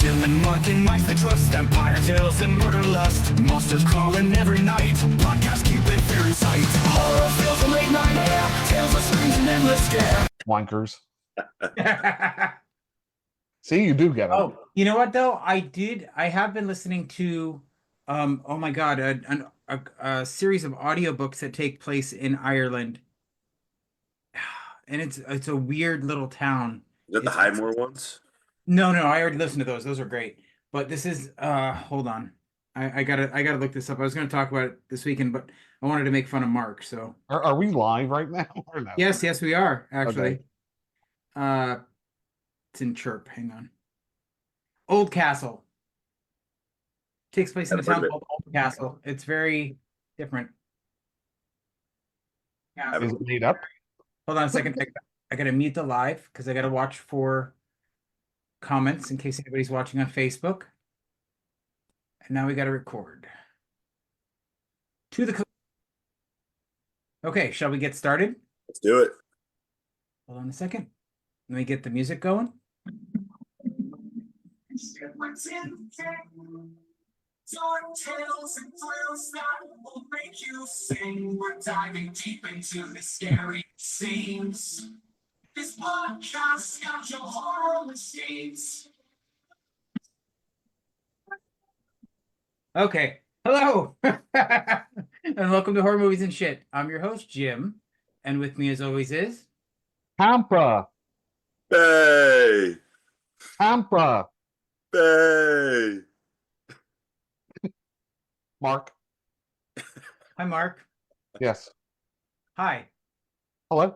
Still in mud in mice they trust, empire tales and murder lust. Monsters crawling every night, podcasts keep it fair in sight. Horror films and late night air, tales of screams and endless scare. Wankers. See, you do get it. Oh, you know what though? I have been listening to, oh my God, a series of audiobooks that take place in Ireland, and it's a weird little town. Is that the Highmore ones? No, I already listened to those. Those are great. But this is hold on. I gotta look this up. I was gonna talk about it this weekend, but I wanted to make fun of Mark. So Are we live right now or no? yes, we are actually. Okay. It's in Chirp. Hang on. Old Castle. Takes place in a town called Old Castle. It's very different. Yeah. Is it made up? Hold on a second. I gotta mute the live because I gotta watch for comments in case anybody's watching on Facebook. And now we gotta record. Okay, shall we get started? Let's do it. Hold on a second. Let me get the music going. Dark tales and thrills that will make you sing. We're diving deep into the scary scenes. This podcast got your horror machines. Okay. Hello. And welcome to Horror Movies and Shit. I'm your host, Jim. And with me as always is Tampa. Hey. Tampa. Hey. Mark. Hi, Mark. Yes. Hi. Hello.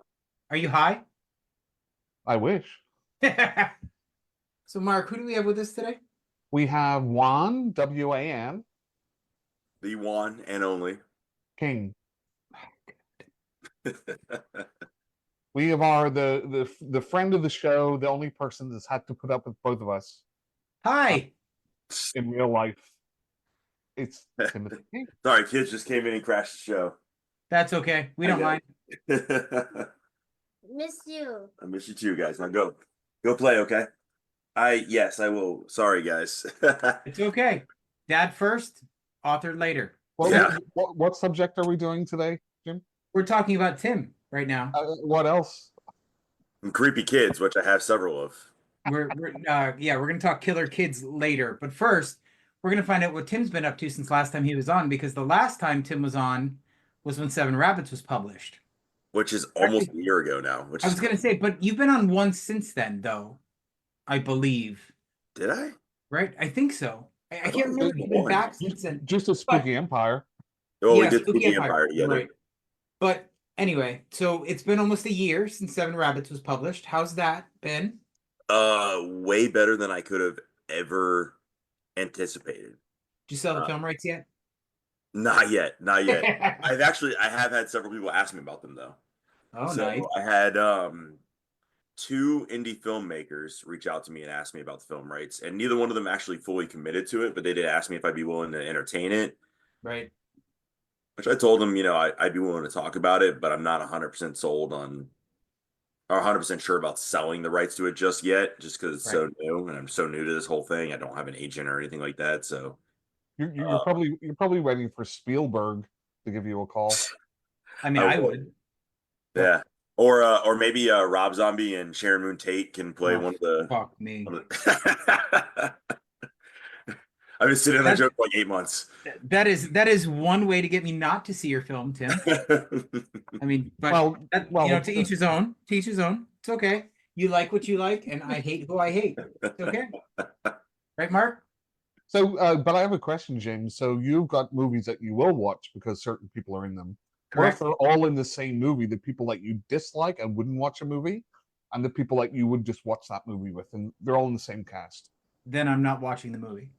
Are you high? I wish. So, Mark, who do we have with us today? We have Juan, W-A-N, The one and only. King. We have the friend of the show, the only person that's had to put up with both of us Hi. in real life. It's Timothy King. Sorry, kids just came in and crashed the show. That's okay. We don't mind. Miss you. I miss you too, guys. Now go play, okay? Yes, I will. Sorry, guys. It's okay. Dad first, author later. Well, Yeah. what subject are we doing today, Jim? We're talking about Tim right now. What else? Some creepy kids, which I have several of. We're gonna talk killer kids later. But first, we're gonna find out what Tim's been up to since last time he was on, because the last time Tim was on was when Seven Rabbits was published. Which is almost a year ago now. I was gonna say, but you've been on one since then, though. I believe. Did I? Right? I think so. I can't remember if you've been back since then. Just a Spooky Empire. Oh, Yeah, we did Spooky Spooky Empire, Empire together. right. But anyway, so it's been almost a year since Seven Rabbits was published. How's that been? Way better than I could have ever anticipated. Did you sell the film rights yet? Not yet. I have had several people ask me about them though. Oh, So nice. I had two indie filmmakers reach out to me and ask me about the film rights, and neither one of them actually fully committed to it, but they did ask me if I'd be willing to entertain it. Right. Which I told them, I'd be willing to talk about it, but I'm not 100% sold on, or 100% sure about selling the rights to it just yet, just because it's so new, and I'm so new to this whole thing. I don't have an agent or anything like that, so You're probably waiting for Spielberg to give you a call. I mean, I would. Yeah. Or maybe Rob Zombie and Sharon Moon Tate can play one of the. Fuck me. I've been sitting on that joke for like 8 months. That is one way to get me not to see your film, Tim. I mean, but to each his own. To each his own. It's okay. You like what you like, and I hate who I hate. It's okay. Right, Mark? So, but I have a question, James. So you've got movies that you will watch because certain people are in them. Correct. What if they're all in the same movie? The people that you dislike and wouldn't watch a movie, and the people that you would just watch that movie with, and they're all in the same cast. Then I'm not watching the movie.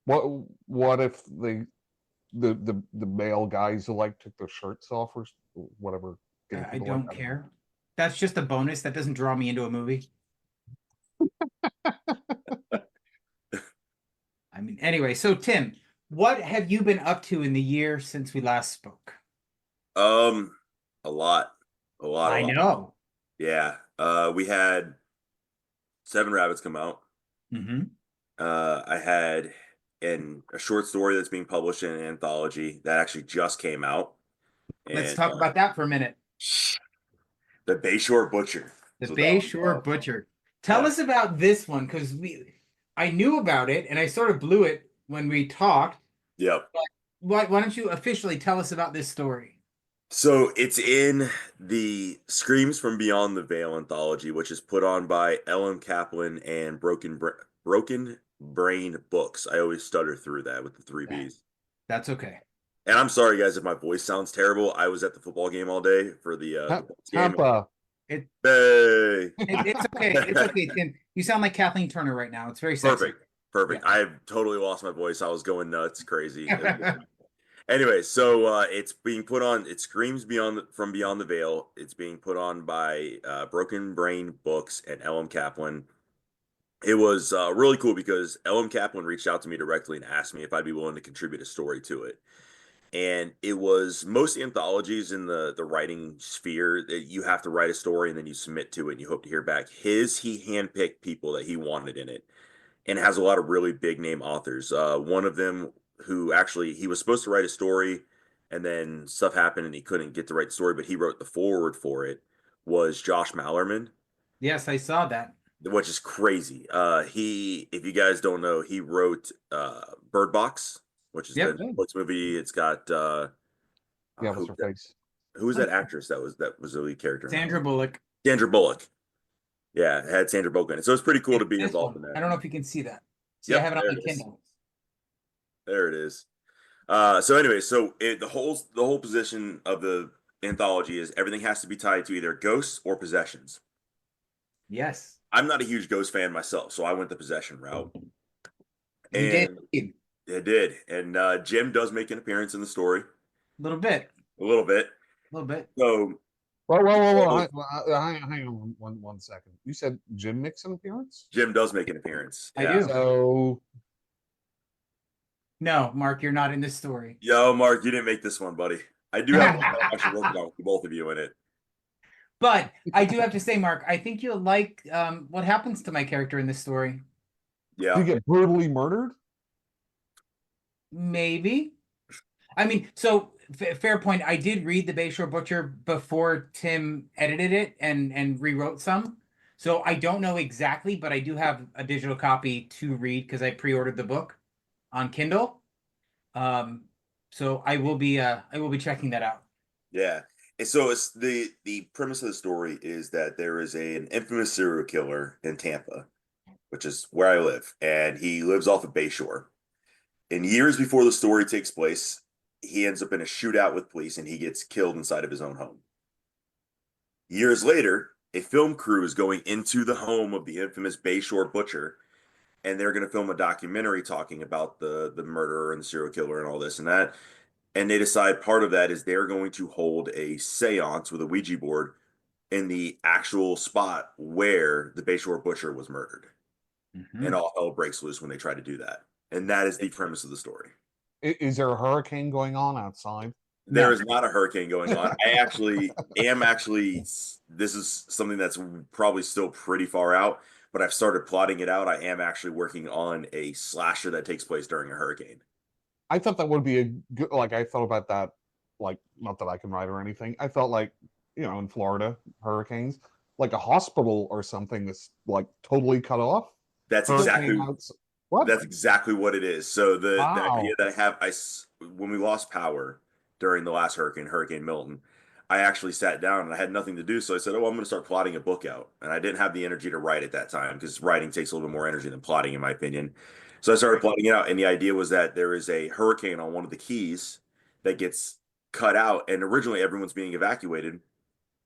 What if the male guys who took their shirts off or whatever? I don't care. That's just a bonus. That doesn't draw me into a movie. I mean, anyway, so Tim, what have you been up to in the year since we last spoke? A lot. I know. Yeah. We had Seven Rabbits come out. Mm-hmm. I had a short story that's being published in an anthology that actually just came out. Let's And talk about that for a minute. The Bayshore Butcher. The is what that one's Bayshore called. Butcher. Tell Yeah. us about this one, because I knew about it and I sort of blew it when we talked. Yep. Why don't you officially tell us about this story? So it's in the Screams from Beyond the Veil anthology, which is put on by Ellen Kaplan and Broken Brain Books. I always stutter through that with the three B's. That's okay. And I'm sorry, guys, if my voice sounds terrible. I was at the football game all day for the game. Tampa. It, Hey. it's okay. It's okay, Tim. You sound like Kathleen Turner right now. It's very sexy. Perfect. Yeah. I've totally lost my voice. I was going nuts, crazy. Anyway, so it's being put on. It Screams from Beyond the Veil. It's being put on by Broken Brain Books and Ellen Kaplan. It was really cool because Ellen Kaplan reached out to me directly and asked me if I'd be willing to contribute a story to it. And it was most anthologies in the writing sphere that you have to write a story and then you submit to it and you hope to hear back. He handpicked people that he wanted in it, and has a lot of really big name authors. One of them who actually he was supposed to write a story, and then stuff happened and he couldn't get to write the story, but he wrote the foreword for it. Was Josh Mallerman, Yes, I saw that. which is crazy. If you guys don't know, he wrote Bird Box, which is Yep. the Netflix movie. It's got Yeah, what's her face? who was that actress that was the lead character? Sandra Bullock. Sandra Bullock. Yeah, it had Sandra Bullock in it. So it's pretty cool to be This involved one. in that. I don't know if you can see that. See, Yep, I have it on there my it is. Kindle. There it is. So anyway, the whole position of the anthology is everything has to be tied to either ghosts or possessions. Yes. I'm not a huge ghost fan myself, so I went the possession route. You And did. it did. And Jim does make an appearance in the story. A little bit. A little bit. A little bit. So Whoa. Hang on one second. You said Jim makes an appearance? Jim does make an appearance. I Yeah. do. So No, Mark, you're not in this story. Yo, Mark, you didn't make this one, buddy. I do have one that I'm actually working on with both of you in it. But I do have to say, Mark, I think you'll like what happens to my character in this story. Yeah. you get brutally murdered? Maybe. I mean, so fair point. I did read The Bayshore Butcher before Tim edited it and rewrote some. So I don't know exactly, but I do have a digital copy to read because I pre-ordered the book on Kindle. So I will be checking that out. Yeah. And so it's the premise of the story is that there is an infamous serial killer in Tampa, which is where I live, and he lives off of Bayshore. And years before the story takes place, he ends up in a shootout with police and he gets killed inside of his own home. Years later, a film crew is going into the home of the infamous Bayshore Butcher, and they're going to film a documentary talking about the murderer and the serial killer and all this and that. And they decide part of that is they're going to hold a seance with a Ouija board in the actual spot where the Bayshore Butcher was murdered. Mm-hmm. And all hell breaks loose when they try to do that. And that is the premise of the story. Is there a hurricane going on outside? There is not a hurricane going on. I actually this is something that's probably still pretty far out, but I've started plotting it out. I am actually working on a slasher that takes place during a hurricane. I thought that would be a good, like, I thought about that, like, not that I can write or anything. I felt like, in Florida, hurricanes, like a hospital or something that's like totally cut off. That's Hurricane exactly what? That's exactly what it is. So the Wow. idea that when we lost power during the last Hurricane Milton, I actually sat down and I had nothing to do. So I said, oh, I'm going to start plotting a book out. And I didn't have the energy to write at that time because writing takes a little bit more energy than plotting, in my opinion. So I started plotting it out. And the idea was that there is a hurricane on one of the keys that gets cut out. And originally everyone's being evacuated,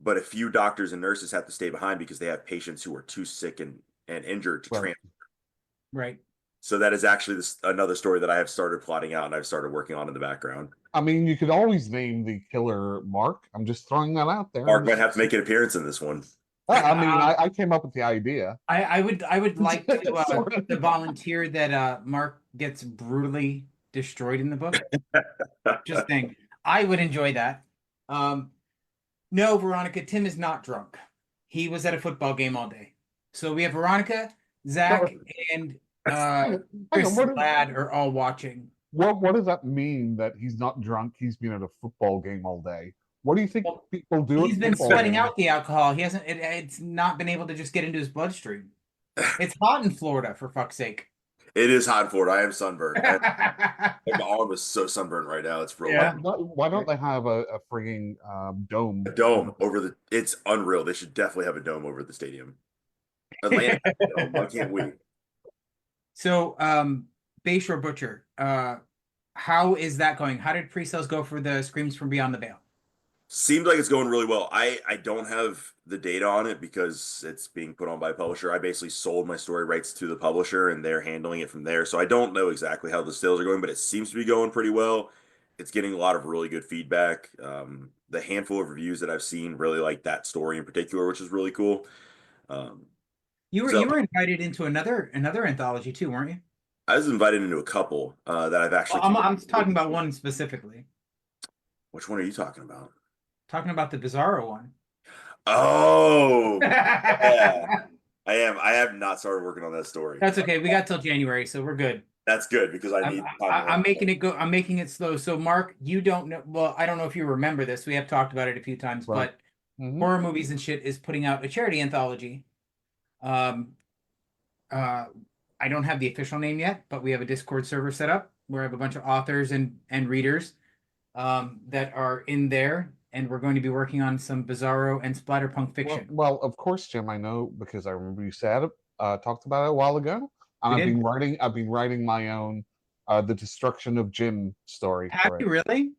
but a few doctors and nurses have to stay behind because they have patients who are too sick and injured to transfer. Right. So that is actually another story that I have started plotting out and I've started working on in the background. I mean, you could always name the killer Mark. I'm just throwing that out there. Mark might have to make an appearance in this one. I mean, I came up with the idea. I would like to volunteer that Mark gets brutally destroyed in the book. Just think, I would enjoy that. No, Veronica, Tim is not drunk. He was at a football game all day. So we have Veronica, Zach and Hang Chris on, what, Ladd are all watching. what does that mean that he's not drunk? He's been at a football game all day. What do you think Well, people do He's at been football sweating games? out the alcohol. He hasn't. It's not been able to just get into his bloodstream. It's hot in Florida, for fuck's sake. It is hot in Florida. I am sunburned. Yeah. My arm is so sunburned right now. It's real. Why don't they have a frigging dome? A dome over the. It's unreal. They should definitely have a dome over the stadium. Atlanta, why can't we? So, Bayshore Butcher, how is that going? How did pre-sales go for the Screams from Beyond the Veil? Seems like it's going really well. I don't have the data on it because it's being put on by a publisher. I basically sold my story rights to the publisher and they're handling it from there. So I don't know exactly how the sales are going, but it seems to be going pretty well. It's getting a lot of really good feedback. The handful of reviews that I've seen really like that story in particular, which is really cool. You So were invited into another anthology too, weren't you? I was invited into a couple that I've actually. Well, I'm talking about one specifically. Which one are you talking about? Talking about the Bizarro one. Oh, yeah. I am. I have not started working on that story. That's okay. We got till January, so we're good. That's good because I need time. I'm making it go. I'm making it slow. So, Mark, you don't know. Well, I don't know if you remember this. We have talked about it a few times, Right. but Horror Movies and Shit is putting out a charity anthology. I don't have the official name yet, but we have a Discord server set up where I have a bunch of authors and readers that are in there, and we're going to be working on some Bizarro and splatterpunk fiction. Well, of course, Jim. I know because I remember you said it, talked about it a while ago. And We I've been writing my own The Destruction of Jim story. Have you really?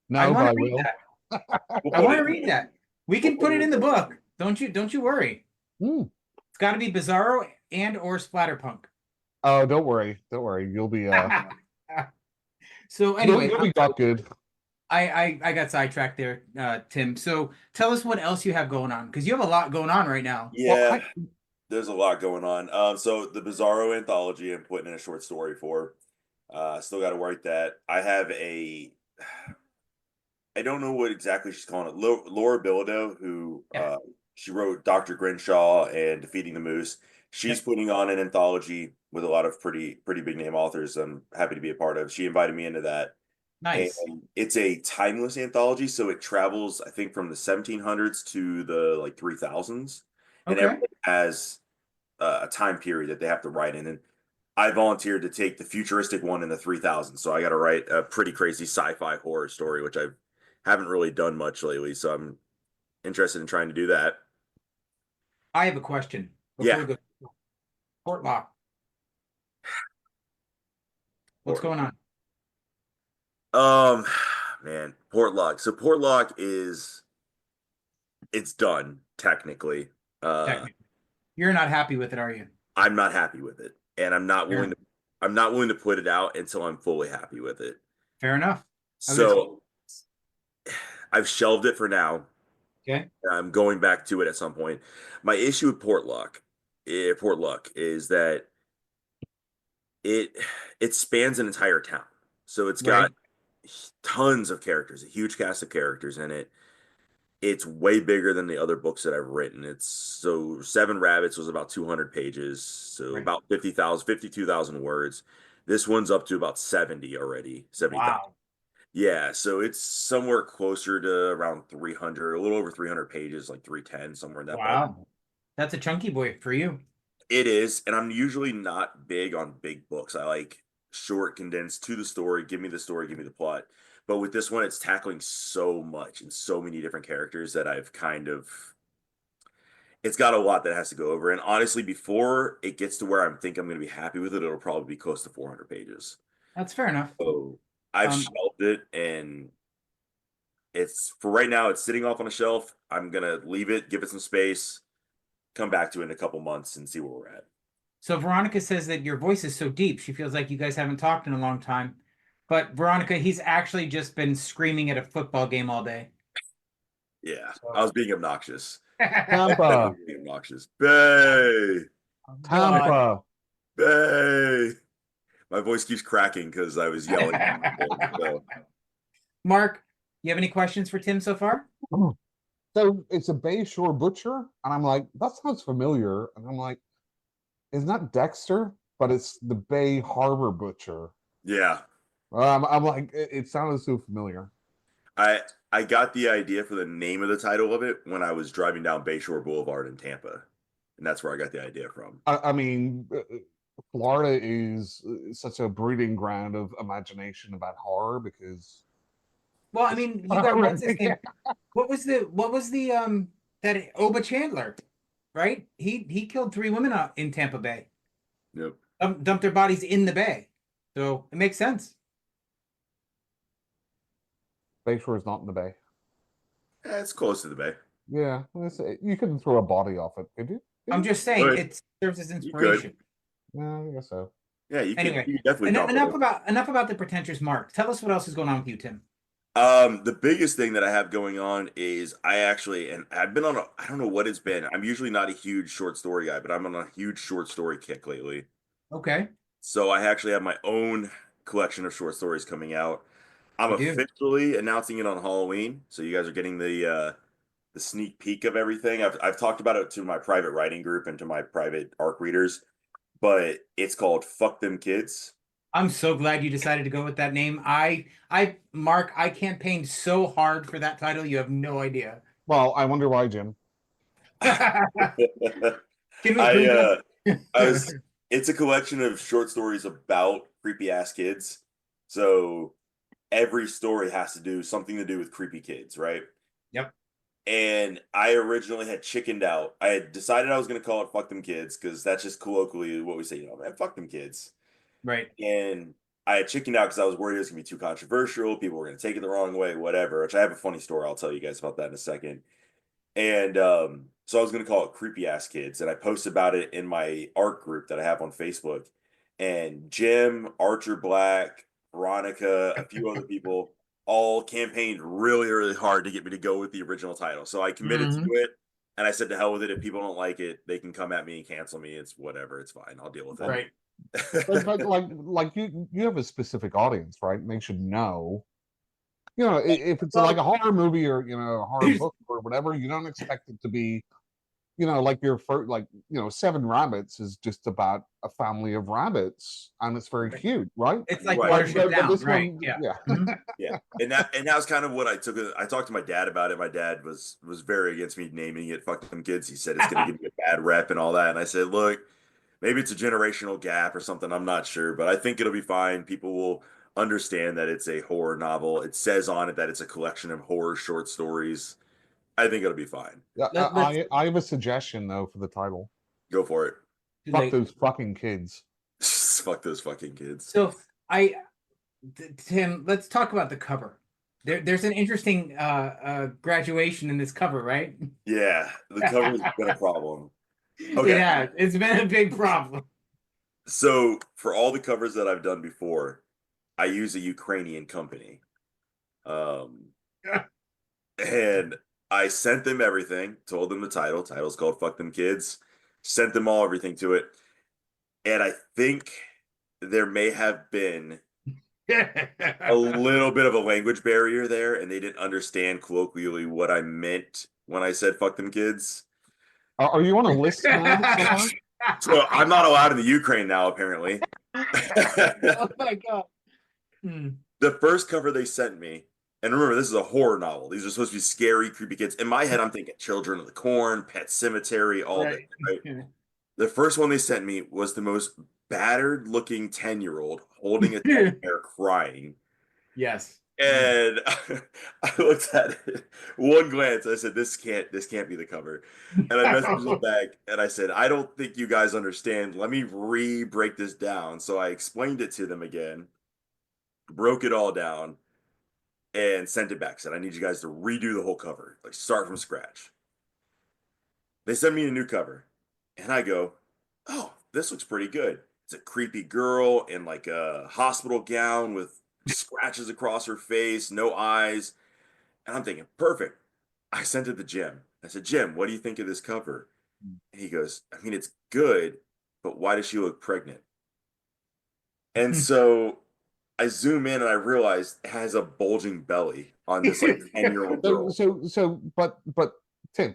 No, I but want I to read will. that. I want to read that. We can put it in the book. Don't you worry. It's got to be Bizarro and or splatterpunk. Oh, don't worry. You'll be So anyway, you'll be got good. I got sidetracked there, Tim. So tell us what else you have going on, because you have a lot going on right now. Yeah, there's a lot going on. So the Bizarro anthology I'm putting in a short story for. Still got to write that. I have I don't know what exactly she's calling it. Laura Bilodeau, who she wrote Dr. Grinshaw and Defeating the Moose. She's putting on an anthology with a lot of pretty big name authors. I'm happy to be a part of. She invited me into that. Nice. And it's a timeless anthology, so it travels, I think, from the 1700s to the like 3000s, and everything has a time period that they have to write in. And I volunteered to take the futuristic one in the 3000s, so I got to write a pretty crazy sci-fi horror story, which I haven't really done much lately. So I'm interested in trying to do that. I have a question. Yeah. We go. Portlock. What's going on? Man, Portlock. So Portlock it's done technically. You're not happy with it, are you? I'm not happy with it, and I'm not willing to put it out until I'm fully happy with it. Fair enough. So I've shelved it for now. Okay. I'm going back to it at some point. My issue with Portluck is that it spans an entire town. So it's got tons of characters, a huge cast of characters in it. It's way bigger than the other books that I've written. So Seven Rabbits was about 200 pages, so about 52,000 words. This one's up to about 70 already. 70,000. Wow. Yeah, so it's somewhere closer to around 300, a little over 300 pages, like 310, somewhere in that. Wow. That's a chunky boy for you. It is, and I'm usually not big on big books. I like short, condensed, to the story. Give me the story, give me the plot. But with this one, it's tackling so much and so many different characters that it's got a lot that has to go over. And honestly, before it gets to where I'm going to be happy with it, it'll probably be close to 400 pages. That's fair enough. So I've shelved it, and for right now, it's sitting off on a shelf. I'm going to leave it, give it some space, come back to it in a couple months and see where we're at. So Veronica says that your voice is so deep. She feels like you guys haven't talked in a long time. But Veronica, he's actually just been screaming at a football game all day. Yeah, I was being obnoxious. Tampa. Being obnoxious. Bay. Tampa. Bay. My voice keeps cracking because I was yelling. So. Mark, you have any questions for Tim so far? So it's a Bayshore Butcher, and I'm like, that sounds familiar. And I'm like, It's not Dexter, but it's the Bay Harbor Butcher. Yeah. I'm like, it sounded so familiar. I got the idea for the name of the title of it when I was driving down Bayshore Boulevard in Tampa, and that's where I got the idea from. I mean, Florida is such a breeding ground of imagination about horror because. Well, I mean, you got what's his name? What was the that Oba Chandler, right? He killed 3 women out in Tampa Bay. Yep. Dumped their bodies in the bay, so it makes sense. Bayshore is not in the bay. Yeah, it's close to the bay. Yeah, you couldn't throw a body off it, could you? I'm just saying Good. it serves as You inspiration. Yeah, I guess so. Yeah, Anyway, you definitely dump it. enough about the pretentious Mark. Tell us what else is going on with you, Tim. The biggest thing that I have going on is I've been on I don't know what it's been. I'm usually not a huge short story guy, but I'm on a huge short story kick lately. Okay. So I actually have my own collection of short stories coming out. I'm officially announcing it on Halloween, so you guys are getting the sneak peek of everything. I've talked about it to my private writing group and to my private ARC readers, but it's called Fuck Them Kids. I'm so glad you decided to go with that name. Mark, I campaigned so hard for that title. You have no idea. Well, I wonder why, Jim. It's a collection of short stories about creepy ass kids. So every story has to do something to do with creepy kids, right? Yep. And I originally had chickened out. I had decided I was going to call it Fuck Them Kids because that's just colloquially what we say, man, fuck them kids. Right. And I had chickened out because I was worried it was going to be too controversial. People were going to take it the wrong way, whatever, which I have a funny story. I'll tell you guys about that in a second. And so I was going to call it Creepy Ass Kids. And I posted about it in my art group that I have on Facebook. And Jim, Archer Black, Veronica, a few other people all campaigned really, really hard to get me to go with the original title. So I committed to it. And I said, to hell with it. If people don't like it, they can come at me and cancel me. It's whatever. It's fine. I'll deal with it. Right. but like you have a specific audience, right? And they should know. You know, if it's like a horror movie or a horror book or whatever, you don't expect it to be, like your first, Seven Rabbits is just about a family of rabbits, and it's very cute, right? It's like Right. Watership Down, right? One, yeah. Yeah. And that was kind of what I took. I talked to my dad about it. My dad was very against me naming it Fuck Them Kids. He said it's going to give me a bad rep and all that. And I said, look, maybe it's a generational gap or something. I'm not sure, but I think it'll be fine. People will understand that it's a horror novel. It says on it that it's a collection of horror short stories. I think it'll be fine. Yeah, I have a suggestion though for the title. Go for it. Fuck those fucking kids. Fuck those fucking kids. So Tim, let's talk about the cover. There's an interesting graduation in this cover, right? Yeah, the cover's been a problem. Okay. It has. It's been a big problem. So for all the covers that I've done before, I use a Ukrainian company. And I sent them everything, told them the title's called Fuck Them Kids, sent them all everything to it. And I think there may have been a little bit of a language barrier there, and they didn't understand colloquially what I meant when I said Fuck Them Kids. Are you on a list now? So I'm not allowed in the Ukraine now, apparently. Oh my God. The first cover they sent me, and remember, this is a horror novel. These are supposed to be scary, creepy kids. In my head, I'm thinking Children of the Corn, Pet Cemetery, all that. Right? The first one they sent me was the most battered looking 10-year-old holding a teddy bear crying. Yes. And I looked at it one glance. I said, "This can't be the cover." And I messaged them back and I said, "I don't think you guys understand. Let me break this down." So I explained it to them again, broke it all down, and sent it back. Said, "I need you guys to redo the whole cover, like start from scratch." They sent me a new cover, and I go, "Oh, this looks pretty good. It's a creepy girl in like a hospital gown with scratches across her face, no eyes." And I'm thinking, perfect. I sent it to Jim. I said, "Jim, what do you think of this cover?" And he goes, "I mean, it's good, but why does she look pregnant?" And so I zoom in and I realize it has a bulging belly on this like 10-year-old girl. But Tim,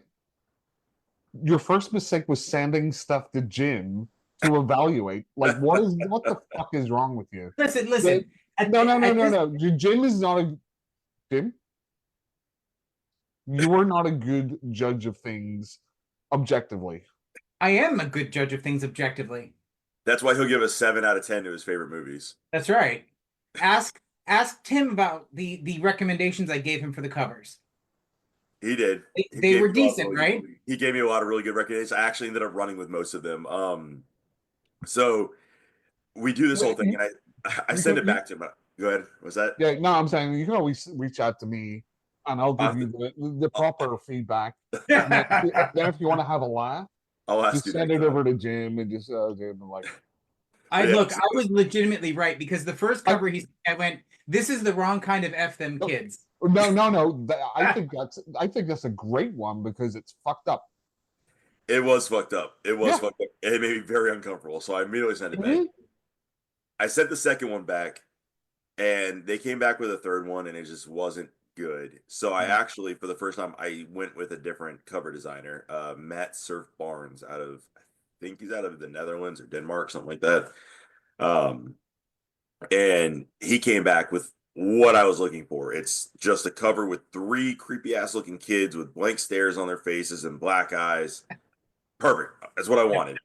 your first mistake was sending stuff to Jim to evaluate. Like, what the fuck is wrong with you? Listen. No. Jim is not a Jim. You are not a good judge of things objectively. I am a good judge of things objectively. That's why he'll give a 7 out of 10 to his favorite movies. That's right. Ask Tim about the recommendations I gave him for the covers. He did. They were decent, right? He gave me a lot of really good recommendations. I actually ended up running with most of them. So we do this whole thing, and I send it back to him. Go ahead. What's that? Yeah, no, I'm saying you can always reach out to me, and I'll give you the proper feedback. And then if you want to have a laugh, I'll ask just you send it over to Jim and just Jim and like. I was legitimately right because the first cover I went, this is the wrong kind of F them kids. No. I think that's a great one because it's fucked up. It was fucked up. It was fucked up. It made me very uncomfortable. So I immediately sent it back. I sent the second one back, and they came back with a third one, and it just wasn't good. So I actually, for the first time, I went with a different cover designer, Matt Surf Barnes, I think he's out of the Netherlands or Denmark, something like that. And he came back with what I was looking for. It's just a cover with 3 creepy ass looking kids with blank stares on their faces and black eyes. Perfect. That's what I wanted.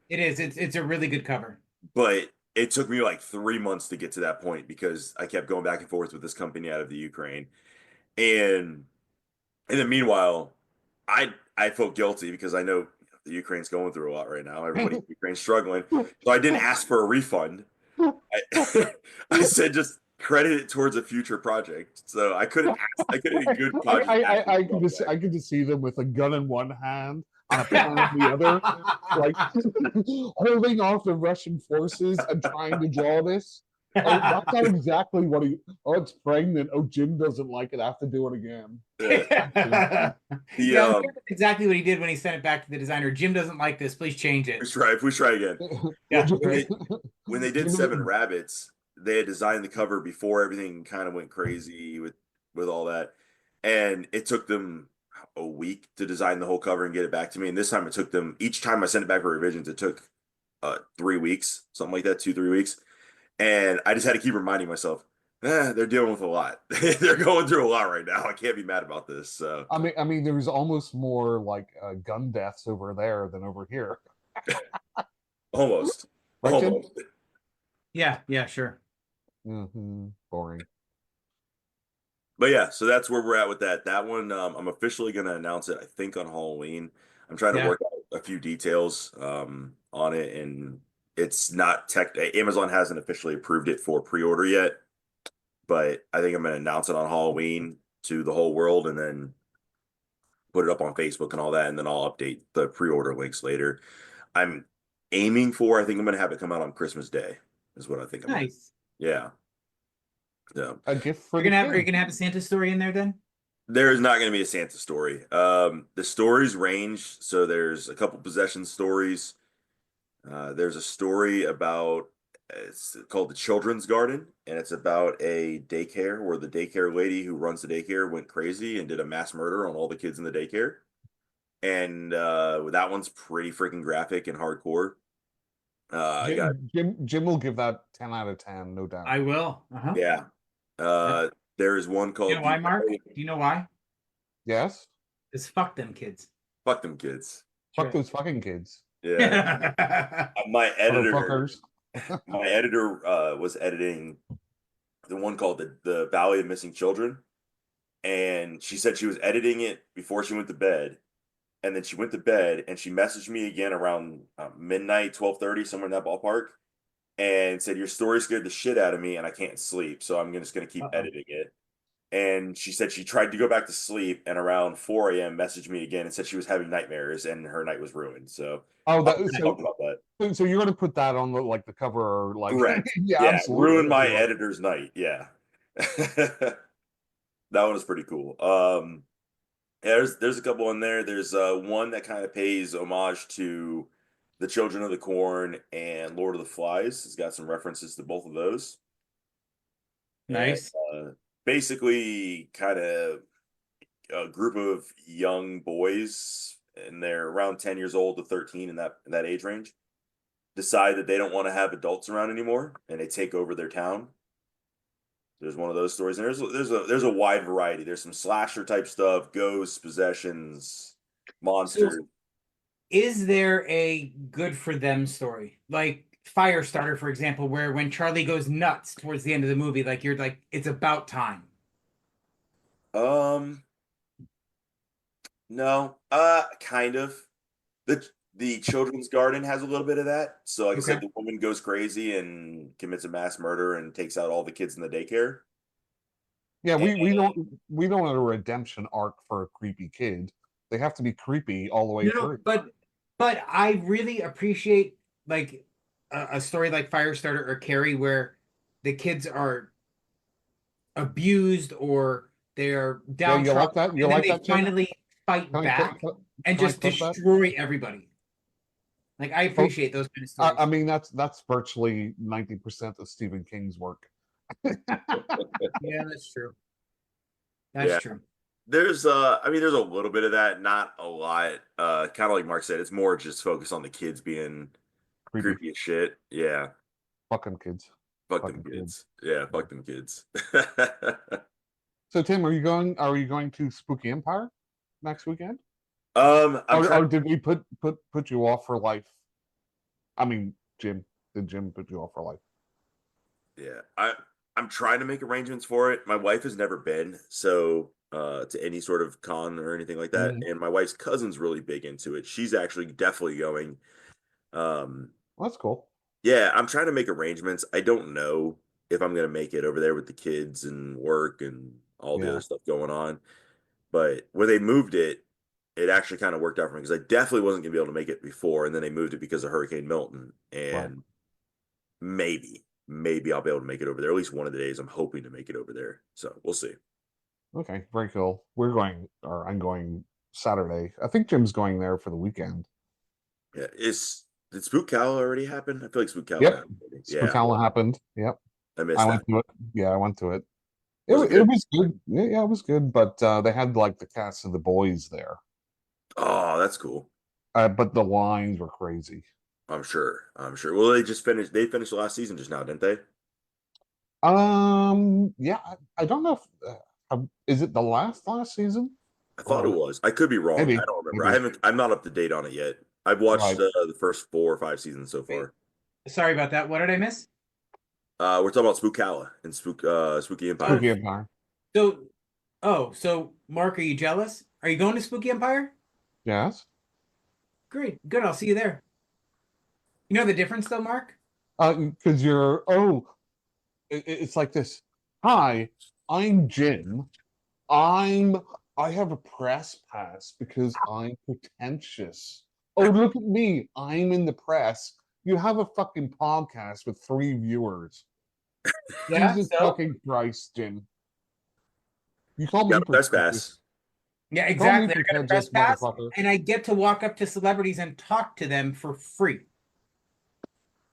It is. It's a really good cover. But it took me like 3 months to get to that point because I kept going back and forth with this company out of the Ukraine. And in the meanwhile, I felt guilty because I know the Ukraine's going through a lot right now. Everybody in Ukraine's struggling. So I didn't ask for a refund. I said just credit it towards a future project. So I couldn't a good project. I could just see them with a gun in one hand and a pen in the other, like holding off the Russian forces and trying to draw this. That's not exactly what he. Oh, it's pregnant. Oh, Jim doesn't like it. I have to do it again. That's exactly what he did when he sent it back to the designer. Jim doesn't like this. Please change it. We try again. When they did Seven Rabbits, they had designed the cover before everything kind of went crazy with all that, and it took them a week to design the whole cover and get it back to me. And this time it took them. Each time I sent it back for revisions, it took 3 weeks, something like that, 2-3 weeks. And I just had to keep reminding myself, they're dealing with a lot. They're going through a lot right now. I can't be mad about this. So I mean, there was almost more like gun deaths over there than over here. Almost. Right, Almost. Yeah, sure. Boring. But yeah, so that's where we're at with that. That one, I'm officially going to announce it, I think, on Halloween. I'm trying to work out a few details on it, and it's not Amazon hasn't officially approved it for pre-order yet, but I think I'm going to announce it on Halloween to the whole world and then put it up on Facebook and all that, and then I'll update the pre-order links later. I'm aiming for, I think I'm going to have it come out on Christmas Day is what I think. Nice. Yeah. Yeah. A gift for are you gonna have a Santa story in there then? There is not going to be a Santa story. The stories range. So there's a couple possession stories. There's a story about, it's called The Children's Garden, and it's about a daycare where the daycare lady who runs the daycare went crazy and did a mass murder on all the kids in the daycare. And that one's pretty freaking graphic and hardcore. Jim will give that 10 out of 10, no doubt. I will. Yeah. There is one called. You know why, Mark? Do you know why? Yes. It's fuck them kids. Fuck them kids. Fuck those fucking kids. Yeah. my editor was editing the one called the Valley of Missing Children, and she said she was editing it before she went to bed, and then she went to bed and she messaged me again around midnight, 12:30, somewhere in that ballpark, and said, your story scared the shit out of me and I can't sleep, so I'm just going to keep editing it. And she said she tried to go back to sleep, and around 4 a.m. messaged me again and said she was having nightmares and her night was ruined. So talk about that. So you're going to put that on the cover, or like correct? Yeah, ruin my editor's night. Yeah. That one was pretty cool. There's a couple in there. There's one that kind of pays homage to The Children of the Corn and Lord of the Flies. It's got some references to both of those. Nice. And, basically, kind of a group of young boys, and they're around 10 years old to 13 in that age range. decide that they don't want to have adults around anymore, and they take over their town. There's one of those stories, and there's a wide variety. There's some slasher type stuff, ghosts, possessions, monsters. So, is there a good for them story? Like Firestarter, for example, where when Charlie goes nuts towards the end of the movie, like you're like, it's about time. No, kind of. The children's garden has a little bit of that. So, like I Okay. said, the woman goes crazy and commits a mass murder and takes out all the kids in the daycare. Yeah, And- we don't want a redemption arc for a creepy kid. They have to be creepy all the way No, through. but I really appreciate like a story like Firestarter or Carrie where the kids are abused or they're Yeah, you like downtrodden, that? You and then like they that, Tim? finally fight Can I back clip, and can I just clip that? destroy everybody. Like I Well, appreciate those kind of stories. I mean, that's virtually 90% of Stephen King's work. Yeah, that's true. That's Yeah. true. There's I mean there's a little bit of that, not a lot. Kind of like Mark said, it's more just focused on the kids being Creepy. creepy as shit. Yeah. Fuck them kids. Fuck Fucking them kids. Yeah, fuck them kids. So Tim, are you going to Spooky Empire next weekend? I'm trying. Or did we put you off for life? I mean, Jim, did Jim put you off for life? Yeah, I'm trying to make arrangements for it. My wife has never been to any sort of con or anything like that, Mhm. and my wife's cousin's really big into it. She's actually definitely going. Um, Well, that's cool. yeah, I'm trying to make arrangements. I don't know if I'm gonna make it over there with the kids and work and all the Yeah, other stuff going on. But when they moved it, it actually kind of worked out for me because I definitely wasn't gonna be able to make it before, and then they moved it because of Hurricane Milton, right. and maybe I'll be able to make it over there. At least one of the days I'm hoping to make it over there. So we'll see. Okay, very cool. We're going, or I'm going Saturday. I think Jim's going there for the weekend. Yeah, did Spook Cow already happen? I feel like Spook Cow Yep, happened already. Yeah, Spookalla happened. Yep, I missed I that. went to it. Yeah, I went to it. Was it It good? was good. Yeah, it was good. But they had like the cast of the boys there. Oh, that's cool. But the lines were crazy. I'm sure. I'm sure. Well, they just finished. They finished the last season just now, didn't they? Yeah, I don't know if is it the last season I thought it or was. I could be wrong. maybe I don't remember. maybe I'm not up to date on it yet. I've watched right. the first 4 or 5 seasons so Wait, far. sorry about that. What did I miss? We're talking about Spookalla and Spooky Empire. Spooky Empire. So Mark, are you jealous? Are you going to Spooky Empire? Yes. Great, good. I'll see you there. You know the difference, though, Mark? Because it's like this. Hi, I'm Jim. I have a press pass because I'm pretentious. Oh, look at me. I'm in the press. You have a fucking podcast with 3 viewers. Yeah. Jesus So fucking Christ, Jim. You call You me got a press pretentious. pass. yeah, You call me exactly. I got a press pretentious, pass, motherfucker. and I get to walk up to celebrities and talk to them for free.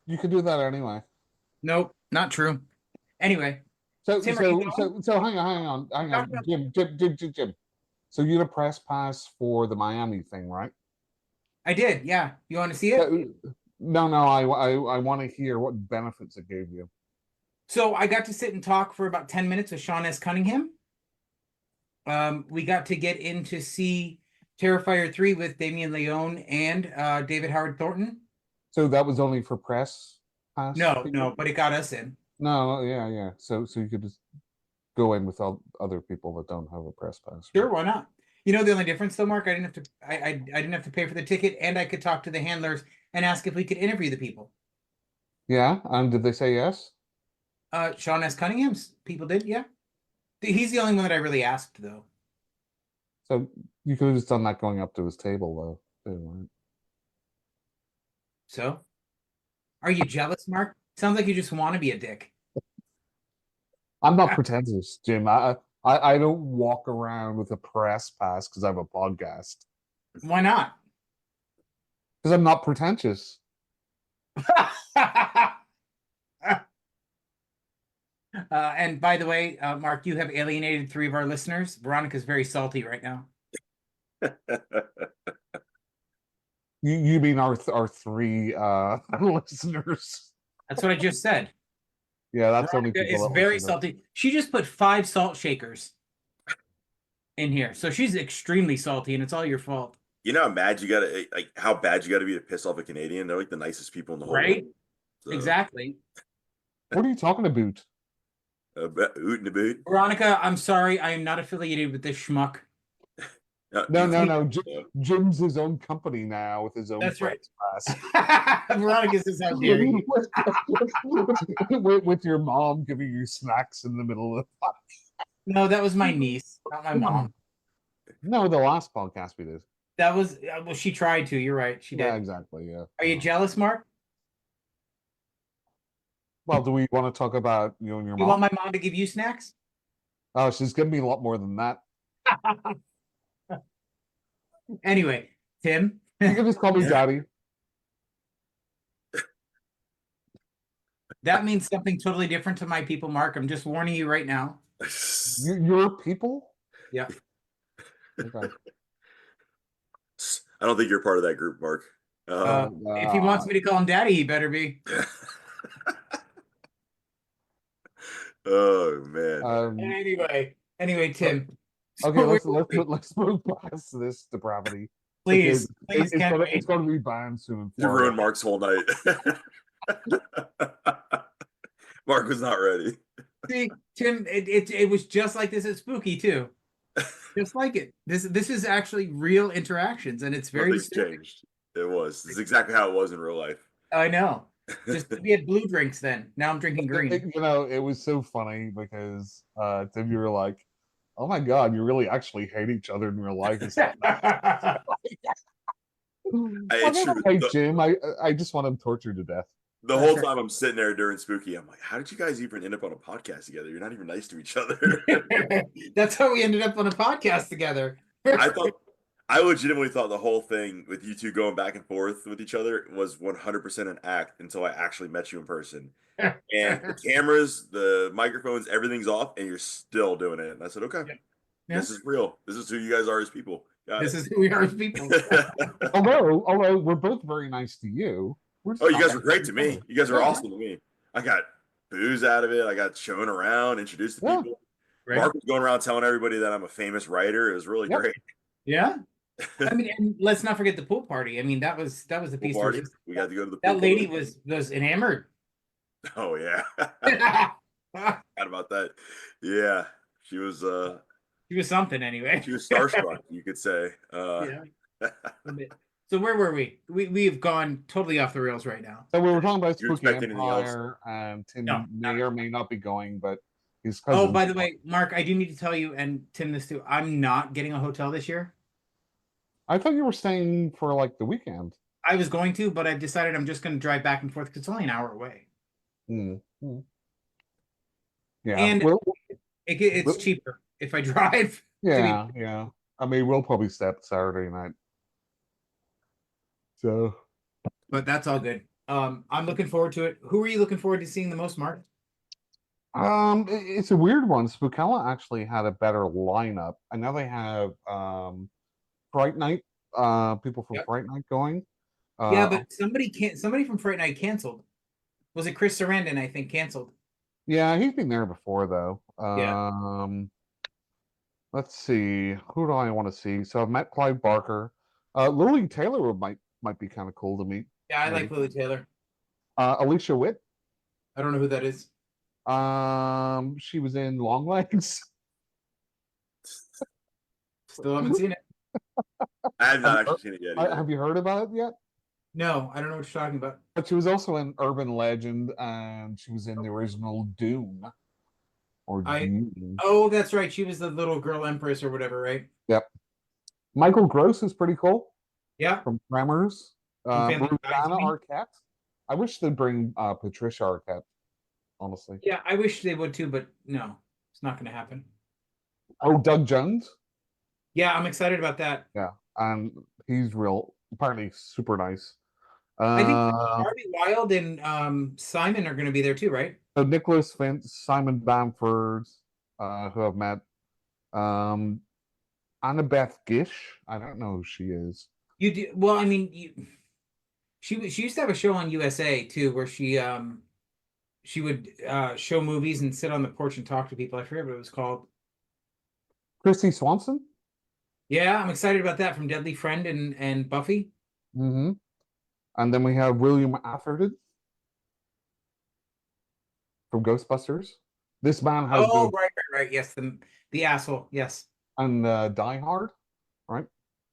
You could do that anyway. Nope, not true. Anyway, So Tim, are you hang on. Jim. So you had a press pass for the Miami thing, right? I did. Yeah. You want to see it? No, I want to hear what benefits it gave you. So I got to sit and talk for about 10 minutes with Sean S. Cunningham. We got to get in to see Terrifier 3 with Damien Leone and David Howard Thornton. So that was only for press pass? No, but it got us in. No, yeah. So you could just go in with other people that don't have a press pass. Sure, why not? You know the only difference though, Mark, I didn't have to I didn't have to pay for the ticket, and I could talk to the handlers and ask if we could interview the people. Yeah, did they say yes? Sean S. Cunningham's people did, yeah. He's the only one that I really asked though. So you could have just done that going up to his table though. Right? So, are you jealous, Mark? Sounds like you just want to be a dick. I'm not pretentious, Jim. I don't walk around with a press pass because I have a podcast. Why not? Because I'm not pretentious. And by the way, Mark, you have alienated 3 of our listeners. Veronica's very salty right now. You mean our three listeners? That's what I just said. Yeah, that's only Veronica people is that very listen to. salty. She just put 5 salt shakers in here, so she's extremely salty, and it's all your fault, You know how mad you gotta like how bad you gotta be to piss off a Canadian? They're like the nicest people in the whole world. right? So, Exactly. What are you talking about? oot and a boot. Veronica, I'm sorry, I am not affiliated with this schmuck. No. No. Jim's his own company now with his own That's right. press. Veronica says, "How dare you?" with your mom giving you snacks in the middle of the No, that was my niece, not my mom. No, the last podcast we did. That was well, she tried to. You're right, she Yeah, did. exactly. Yeah. Are you jealous, Mark? Well, do we want to talk about you and your You mom? want my mom to give you snacks? Oh, she's giving me a lot more than that. Anyway, Tim. You can just call me daddy. That means something totally different to my people, Mark. I'm just warning you right now. Your people? Yeah. Okay. I don't think you're part of that group, Mark. If he wants me to call him daddy, he better be. Oh man. Anyway, Tim. Okay, let's move past this depravity. Please, It's can't wait. it's going to be banned soon in You Florida. ruined Mark's whole night. Mark was not ready. See, Tim, it was just like this at Spooky too. Just like it. This is actually real interactions, and it's very Nothing's disturbing. changed. It was. This is exactly how it was in real life. I know. Just we had blue drinks then. Now I'm drinking green. You know, it was so funny because Tim, you were like, "Oh my God, you really actually hate each other in real life." It's not I It's don't true. hate Jim. I just want him tortured to death. The whole time I'm sitting there during Spooky, I'm like, how did you guys even end up on a podcast together? You're not even nice to each other. That's how we ended up on a podcast together. I legitimately thought the whole thing with you two going back and forth with each other was 100% an act until I actually met you in person. And the cameras, the microphones, everything's off, and you're still doing it. And I said, okay, this is real. This is who you guys are as people. This is who we are as people. although we're both very nice to you. Oh, you guys were great to me. You guys were awesome to me. I got booze out of it. I got shown around, introduced to people. Right. Mark was going around telling everybody that I'm a famous writer. It was really great. Yeah. I mean, and let's not forget the pool party. I mean, that was the piece. Party. We got to go to the pool. That lady was enamored. Oh yeah. Forgot about that. Yeah. She was something anyway. She was starstruck, you could say. Yeah. So where were we? We've gone totally off the rails right now. So we were talking about Spooky Empire, and Tim may or may not be going, but his cousin. Oh, by the way, Mark, I do need to tell you, and Tim this too, I'm not getting a hotel this year. I thought you were staying for like the weekend. I was going to, but I've decided I'm just going to drive back and forth because it's only an hour away. Yeah. And it's cheaper if I drive. Yeah. I mean, we'll probably stay up Saturday night. So, but that's all good. I'm looking forward to it. Who are you looking forward to seeing the most, Mark? It's a weird one. Spookella actually had a better lineup. I know they have Fright Night, people from Fright Night going. Yeah, but somebody from Fright Night canceled. Was it Chris Sarandon? I think canceled. Yeah, he's been there before though. Let's see. Who do I want to see? So I've met Clive Barker. Lily Taylor might be kind of cool to meet. Yeah, I like Lily Taylor. Alicia Witt. I don't know who that is. She was in Longlegs. Still haven't seen it. I have not actually seen it yet. Have you heard about it yet? No, I don't know what you're talking about. But she was also in Urban Legend, and she was in the original Dune. Oh, that's right. She was the little girl empress or whatever, right? Yep. Michael Gross is pretty cool. Yeah. From Tremors. Rosanna Arquette. I wish they'd bring Patricia Arquette, honestly. Yeah, I wish they would too, but no, it's not going to happen. Oh, Doug Jones? Yeah, I'm excited about that. Yeah, and he's apparently super nice. I think Harvey Wild and Simon are going to be there too, right? So Nicholas Vince, Simon Bamford, who I've met. Annabeth Gish, I don't know who she is. You do well. I mean, she used to have a show on USA too, where she would show movies and sit on the porch and talk to people. I forget what it was called. Christy Swanson. Yeah, I'm excited about that from Deadly Friend and Buffy. Mm-hmm. And then we have William Atherton from Ghostbusters. This man has Oh, been right. Yes, the asshole. Yes. on Die Hard, right?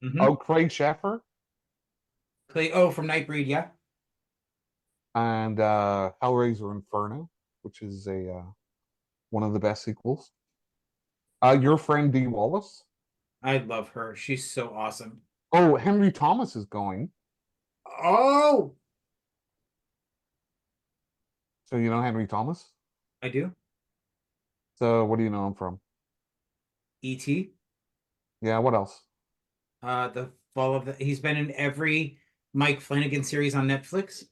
Mm-hmm. Oh, Craig Sheffer Oh, from Nightbreed. Yeah. and Hellraiser Inferno, which is a one of the best sequels. Your friend Dee Wallace. I love her. She's so awesome. Oh, Henry Thomas is going. Oh, So you know Henry Thomas? I do. So what do you know him from? E.T. Yeah, what else? The fall of the. He's been in every Mike Flanagan series on Netflix.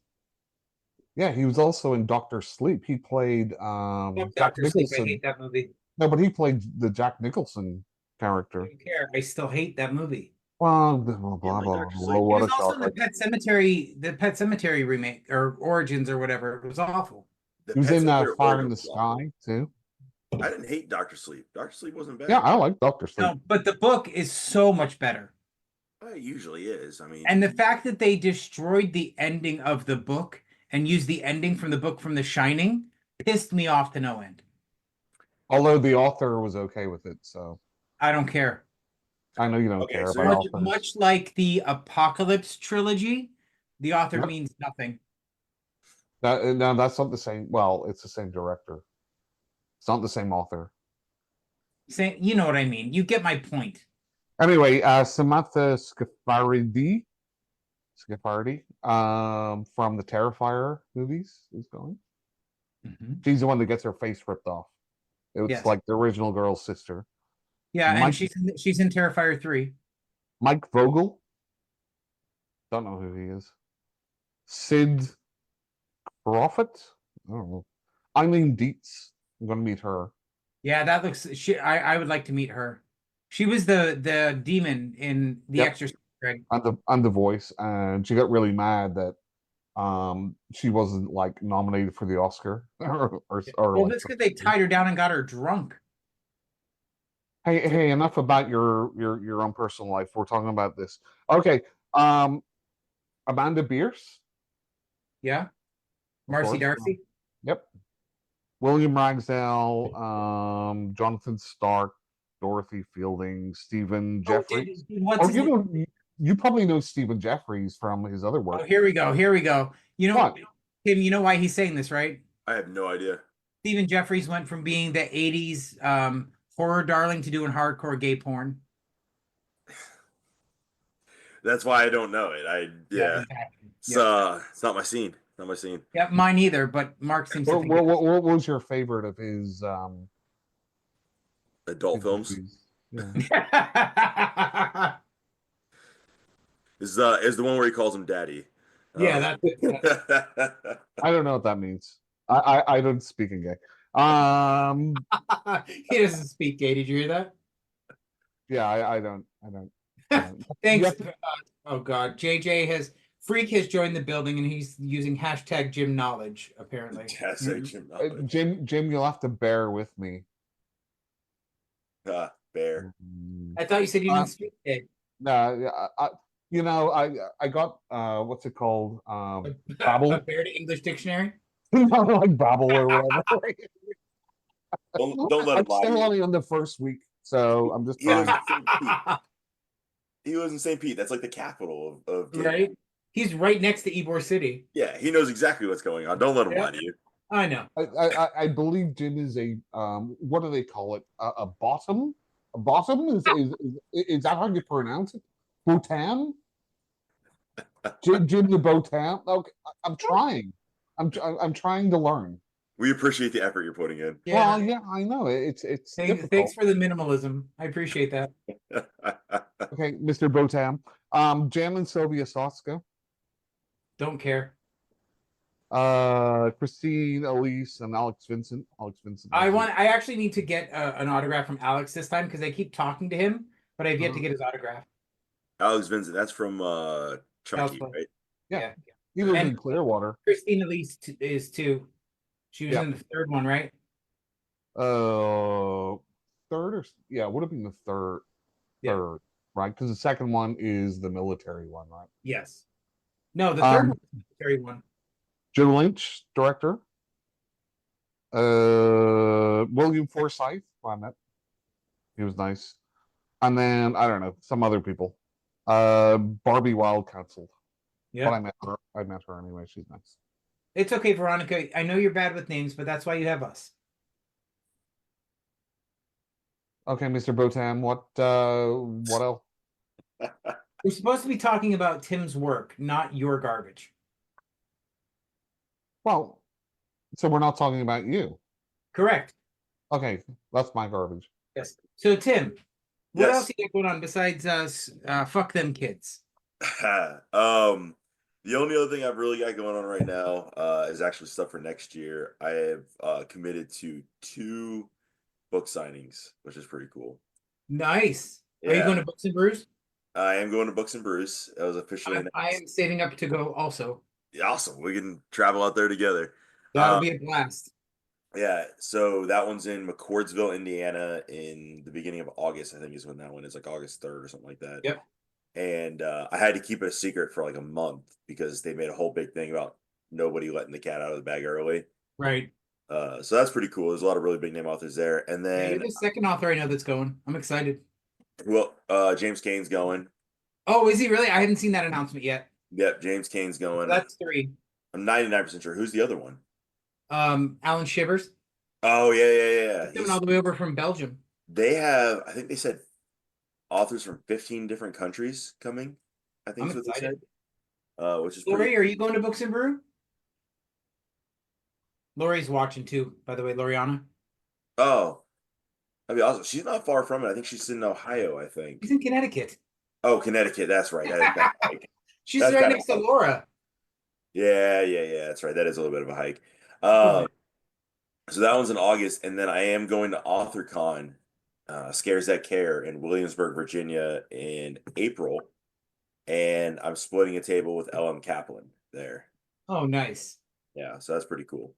Yeah, he was also in Doctor Sleep. He played Fuck Jack Dr. Sleep. I Nicholson. hate that movie. No, but he played the Jack Nicholson I character. don't care. I still hate that movie. Well, blah blah like blah. Dr. Blah, Sleep. He what was a also shock! in the Pet Cemetery remake or Origins or whatever. It was awful. He was Pet in Sematary Fire in Origin the was awful. Sky too. I didn't hate Doctor Sleep. Doctor Sleep wasn't bad. Yeah, I like Doctor Sleep. No, but the book is so much better. It usually is. I mean, And the fact that they destroyed the ending of the book and used the ending from the book from The Shining pissed me off to no end. Although the author was okay with it, so I don't care. I know you don't Okay, care so about Much, authors. much like the Apocalypse trilogy, the author Yep. means nothing. No, that's not the same. Well, it's the same director. It's not the same author. You know what I mean. You get my point. Anyway, Samantha Scaffardi, from the Terrifier movies is going. Mhm. She's the one that gets her face ripped off. It's Yes. like the original girl's sister. Yeah, and Mike- she's in Terrifier 3. Mike Vogel. Don't know who he is. Sid Prophet. I don't know. Eileen Dietz. I'm gonna meet her. Yeah, that looks I would like to meet her. She was the demon in The Yep. Exorcist, Greg. And the voice, and she got really mad that she wasn't like nominated for the Oscar or Well, like, that's because they tied her down and got her drunk. hey, enough about your own personal life. We're talking about this. Okay. Amanda Bierce. Yeah. Of Marcy course. Darcy. Yep. William Ragsdale, Jonathan Stark, Dorothy Fielding, Stephen Jeffries. What's his name? You probably know Stephen Jeffries from his other work. Oh, here we go. You know, What? Tim, you know why he's saying this, right? I have no idea. Stephen Jeffries went from being the 80s horror darling to doing hardcore gay porn. That's why I don't know it. Yeah. Exactly. It's not my scene. Not my scene. Yeah, mine either, but Mark seems to think What was your favorite of his Adult films movies? Yeah. is the one where he calls him daddy. Yeah, that's I don't know what that means. I don't speak in gay. he doesn't speak gay. Did you hear that? Yeah, I don't. Thanks. You Oh God, Freak has joined the building and he's using hashtag Jim Knowledge apparently. Jim, you'll have to bear with me. Bear. I thought you said you didn't speak gay. No, I got what's it called? Babel. A Bear to English Dictionary. Like Babel or whatever. Don't let him I'm lie. still only on the first week, so I'm just He lives trying. in St. Pete. He lives in St. Pete. That's like the capital of gay. Right? He's right next to Ybor City. Yeah, he knows exactly what's going on. Don't let him lie to you. I know. I believe Jim is a what do they call it? A bottom? A bottom is that how you pronounce it? Botan? Jim the Botan? Okay, I'm trying. I'm trying to learn. We appreciate the effort you're putting in. Yeah. Well, yeah, I know it's Thanks for the minimalism. I appreciate that. Okay, Mr. Botam. Jan and Sylvia Soska. Don't care. Christine, Elise, and Alex Vincent. I actually need to get an autograph from Alex this time because I keep talking to him, but I've yet to get his autograph. Alex Vincent. That's from Chunky, Elsewhere. right? Yeah. Yeah. He lives And in Clearwater. Christine Elise is too. She was Yeah. in the third one, right? Third or yeah, would have been the third. Yeah. Third, right? Because the second one is the military one, right? Yes. No, the third Um, one is the third one. Joe Lynch, director. William Forsythe, I met. He was nice. And then I don't know, some other people. Barbie Wild canceled. Yeah. But I met her. I met her anyway. She's nice. It's okay, Veronica. I know you're bad with names, but that's why you have us. Okay, Mr. Botam, what else? We're supposed to be talking about Tim's work, not your garbage. Well, so we're not talking about you. Correct. Okay, that's my garbage. Yes. So Tim, what Yes. else you got going on besides fuck them kids? The only other thing I've really got going on right now is actually stuff for next year. I have committed to 2 book signings, which is pretty cool. Nice. Are you Yeah. going to Books and Brews? I am going to Books and Brews. That was officially announced. I am saving up to go also. Awesome. We can travel out there together. That'll be a blast. Yeah, so that one's in McCordsville, Indiana, in the beginning of August. I think is when that one is, like August 3rd or something like that. Yep. And I had to keep it a secret for like a month because they made a whole big thing about nobody letting the cat out of the bag early. Right. So that's pretty cool. There's a lot of really big name authors there. And Yeah, you're then, the second author I know that's going. I'm excited. well, James Cain's going. Oh, is he really? I haven't seen that announcement yet. Yep, James Cain's going. That's 3. I'm 99% sure. Who's the other one? Alan Shivers. Oh, yeah. Coming all the way over from Belgium. They have, I think they said authors from 15 different countries coming. I think I'm is what they excited. said. Which is Lori, pretty. are you going to Books and Brew? Lori's watching too, by the way, Loriana. Oh, that'd be awesome. She's not far from it. I think she's in Ohio, I think. She's in Connecticut. Oh, Connecticut. That's right. That is kind of hike. She's That's right kind of next to hike. Laura. Yeah. That's right. That is a little bit of a hike. So that one's in August, and then I am going to AuthorCon, Scares That Care in Williamsburg, Virginia in April, and I'm splitting a table with L.M. Kaplan there. Oh, nice. Yeah, so that's pretty cool.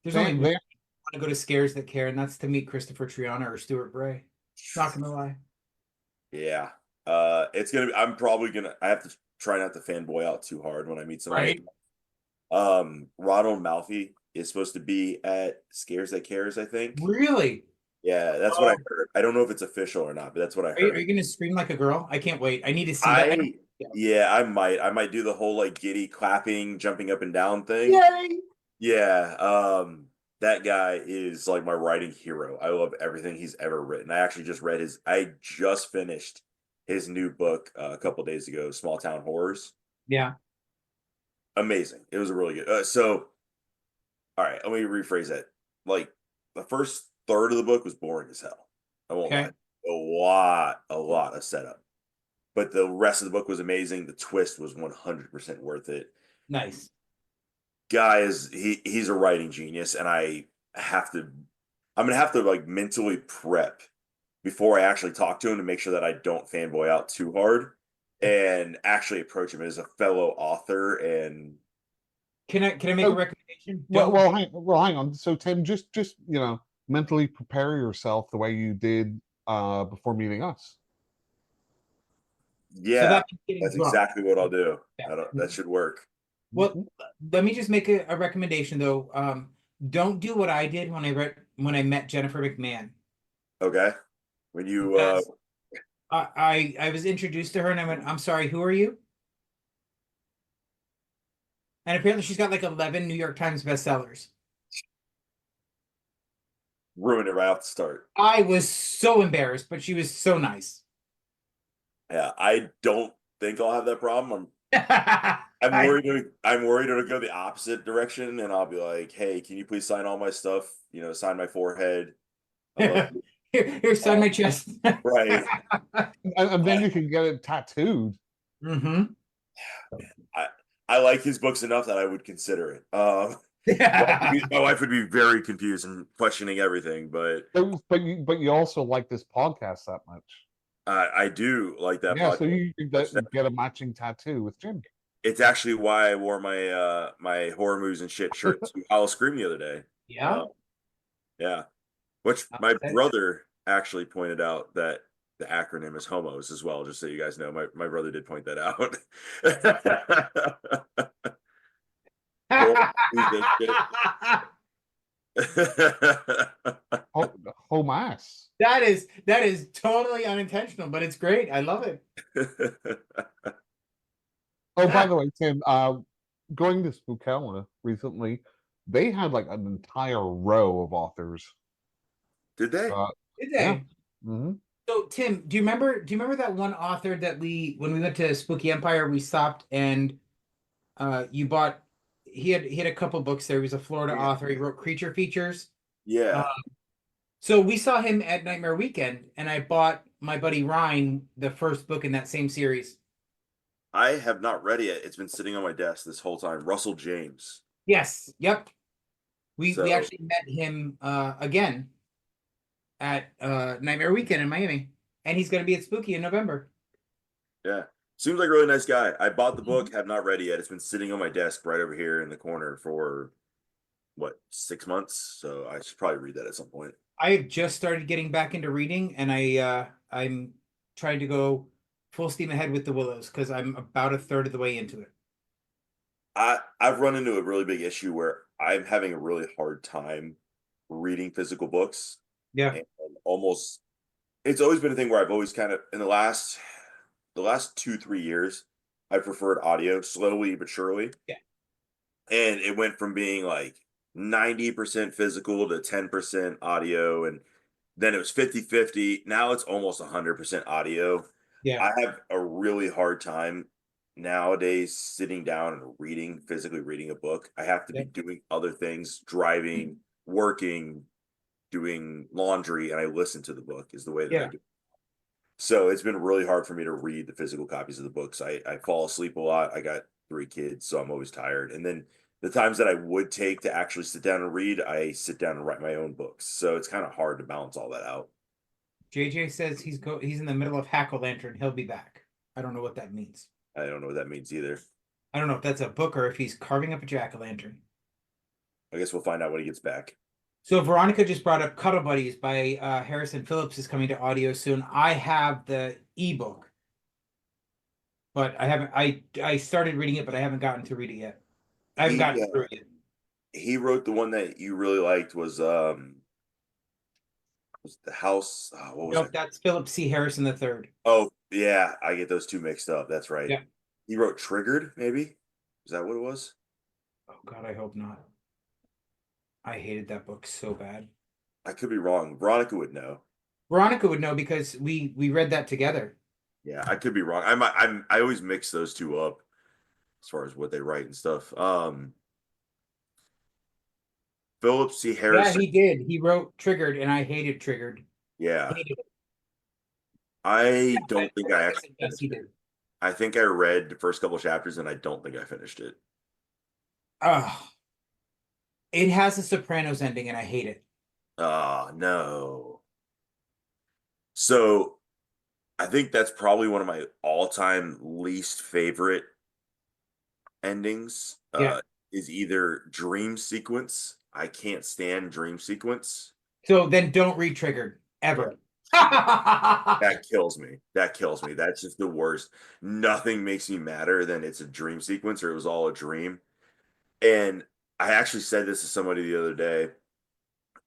There's only one I want to go to Scares That Care, and that's to meet Christopher Triana or Stuart Bray. Not gonna lie. Yeah. It's gonna be, I have to try not to fanboy out too hard when I meet somebody. Right. Ronald Malfi is supposed to be at Scares That Cares, I think. Really? Yeah, that's what I heard. I don't know if it's official or not, but that's what I heard. Are you gonna scream like a girl? I can't wait. I need to see that. Yeah, I might do the whole like giddy clapping, jumping up and down thing. Yay! Yeah. That guy is like my writing hero. I love everything he's ever written. I just finished his new book a couple days ago, Small Town Horrors. Yeah. Amazing. It was a really good. All right, let me rephrase that. Like the first third of the book was boring as hell. I won't lie. A lot of setup. But the rest of the book was amazing. The twist was 100% worth it. Nice. Guy he's a writing genius, and I'm gonna have to like mentally prep before I actually talk to him to make sure that I don't fanboy out too hard and actually approach him as a fellow author. And can I make a recommendation? Hang on. So Tim, just mentally prepare yourself the way you did before meeting us. Yeah, that's exactly what I'll do. Yeah. That should work. Well, let me just make a recommendation though. Don't do what I did when I met Jennifer McMahon. Okay. When you I was introduced to her and I went, "I'm sorry, who are you?" And apparently she's got like 11 New York Times bestsellers. Ruined it right off the start. I was so embarrassed, but she was so nice. Yeah, I don't think I'll have that problem. I'm worried it'll go the opposite direction, and I'll be like, "Hey, can you please sign all my stuff? Sign my forehead. Here, sign my chest." Right. And then you can get it tattooed. Mm-hmm. I like his books enough that I would consider it. My wife would be very confused and questioning everything, but you also like this podcast that much. I do like that Yeah, so podcast. you can get a matching tattoo with Jim. It's actually why I wore my my horror movies and shit shirt to Howl Scream the other day. Yeah. Yeah. Which Uh, my that- brother actually pointed out that the acronym is homos as well, just so you guys know. My brother did point that out. Horror movies and shit. Home ass. that is totally unintentional, but it's great. I love it. Oh, by the way, Tim, going to Spookella recently, they had like an entire row of authors. Did they? Did Yeah. they? Mm-hmm. So Tim, do you remember that one author that when we went to Spooky Empire, we stopped and you bought he had a couple books there. He was a Florida author. He wrote creature features. Yeah. So we saw him at Nightmare Weekend, and I bought my buddy Ryan the first book in that same series. I have not read it. It's been sitting on my desk this whole time. Russell James. Yes. Yep. We So- actually met him again at Nightmare Weekend in Miami, and he's going to be at Spooky in November. Yeah. Seems like a really nice guy. I bought the book, have not read it yet. It's been sitting on my desk right over here in the corner for what, 6 months? So I should probably read that at some point. I've just started getting back into reading, and I'm trying to go full steam ahead with The Willows because I'm about a third of the way into it. I've run into a really big issue where I'm having a really hard time reading physical books. Yeah. And almost, it's always been a thing where I've always kind of, in the last 2-3 years, I preferred audio slowly but surely. Yeah. And it went from being like 90% physical to 10% audio. And then it was 50-50. Now it's almost 100% audio. Yeah. I have a really hard time nowadays sitting down and physically reading a book. I have to be doing other things, driving, working, doing laundry, and I listen to the book is the way that I do it. So it's been really hard for me to read the physical copies of the books. I fall asleep a lot. I got 3 kids, so I'm always tired. And then the times that I would take to actually sit down and read, I sit down and write my own books. So it's kind of hard to balance all that out. JJ says he's in the middle of Hack-O-Lantern. He'll be back. I don't know what that means. I don't know what that means either. I don't know if that's a book or if he's carving up a jack-o'-lantern. I guess we'll find out when he gets back. So Veronica just brought up Cuddle Buddies by Harrison Phillips is coming to audio soon. I have the ebook, but I haven't. I started reading it, but I haven't gotten to read it yet. I haven't gotten through it yet. He wrote the one that you really liked was The House. What was Nope, that? that's Philip C. Harrison III. Oh yeah, I get those two mixed up. That's right. Yeah. He wrote Triggered, maybe? Is that what it was? Oh God, I hope not. I hated that book so bad. I could be wrong. Veronica would know. Veronica would know because we read that together. Yeah, I could be wrong. I always mix those two up as far as what they write and stuff. Philip C. Harrison. Yeah, he did. He wrote Triggered, and I hated Triggered. Yeah. Hated it. I don't think I actually Yes, he did. I think I read the first couple chapters and I don't think I finished it. Oh, it has a Sopranos ending, and I hate it. Oh no. So I think that's probably one of my all-time least favorite endings. Yeah. Is either Dream Sequence. I can't stand Dream Sequence. So then don't read Triggered ever. That kills me. That's just the worst. Nothing makes me madder than it's a dream sequence or it was all a dream. And I actually said this to somebody the other day.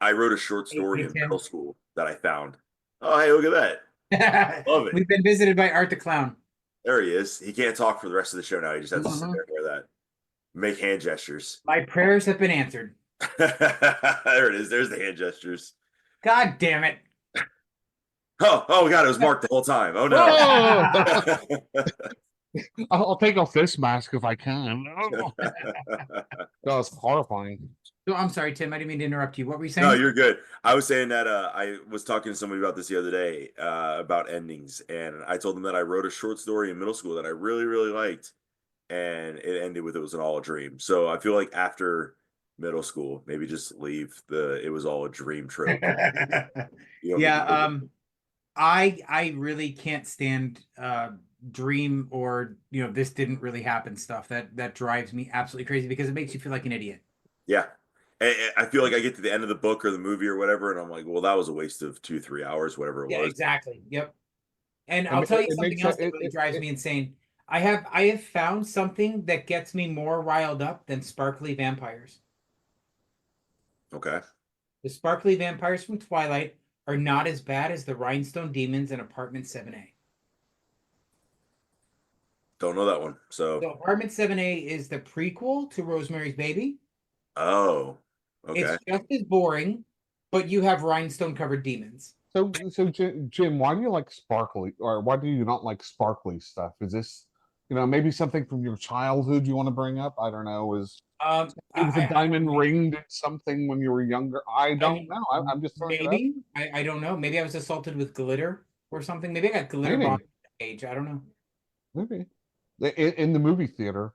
I wrote a short story in middle school that I found. Oh, hey, look at that. Love it. We've been visited by Art the Clown. There he is. He can't talk for the rest of the show now. He just has to sit there and wear that. Make hand gestures. My prayers have been answered. There it is. There's the hand gestures. God damn it. Oh God, it was Mark the whole time. Oh no. I'll take off this mask if I can. That was horrifying. So I'm sorry, Tim. I didn't mean to interrupt you. What were you saying? No, you're good. I was saying that I was talking to somebody about this the other day about endings, and I told them that I wrote a short story in middle school that I really, really liked, and it ended with it was an all a dream. So I feel like after middle school, maybe just leave it was all a dream trope. Yeah. I really can't stand dream or this didn't really happen stuff. That drives me absolutely crazy because it makes you feel like an idiot. Yeah. I feel like I get to the end of the book or the movie or whatever, and I'm like, well, that was a waste of 2-3 hours, whatever it Yeah, was. exactly. Yep. And I I'll mean, tell you it something makes else it, that really drives me insane. I have found something that gets me more riled up than sparkly vampires. Okay. The sparkly vampires from Twilight are not as bad as the rhinestone demons in Apartment 7A. Don't know that one. So, So Apartment 7A is the prequel to Rosemary's Baby. oh, okay. It's just as boring, but you have rhinestone covered demons. so Jim, why do you like sparkly, or why do you not like sparkly stuff? Is this, maybe something from your childhood you want to bring up? I don't know. Is a diamond ring did something when you were younger? I don't know. I'm just throwing it out. Maybe I don't know. Maybe I was assaulted with glitter or something. Maybe I got glitter Maybe, bomb age. I don't know. maybe in the movie theater.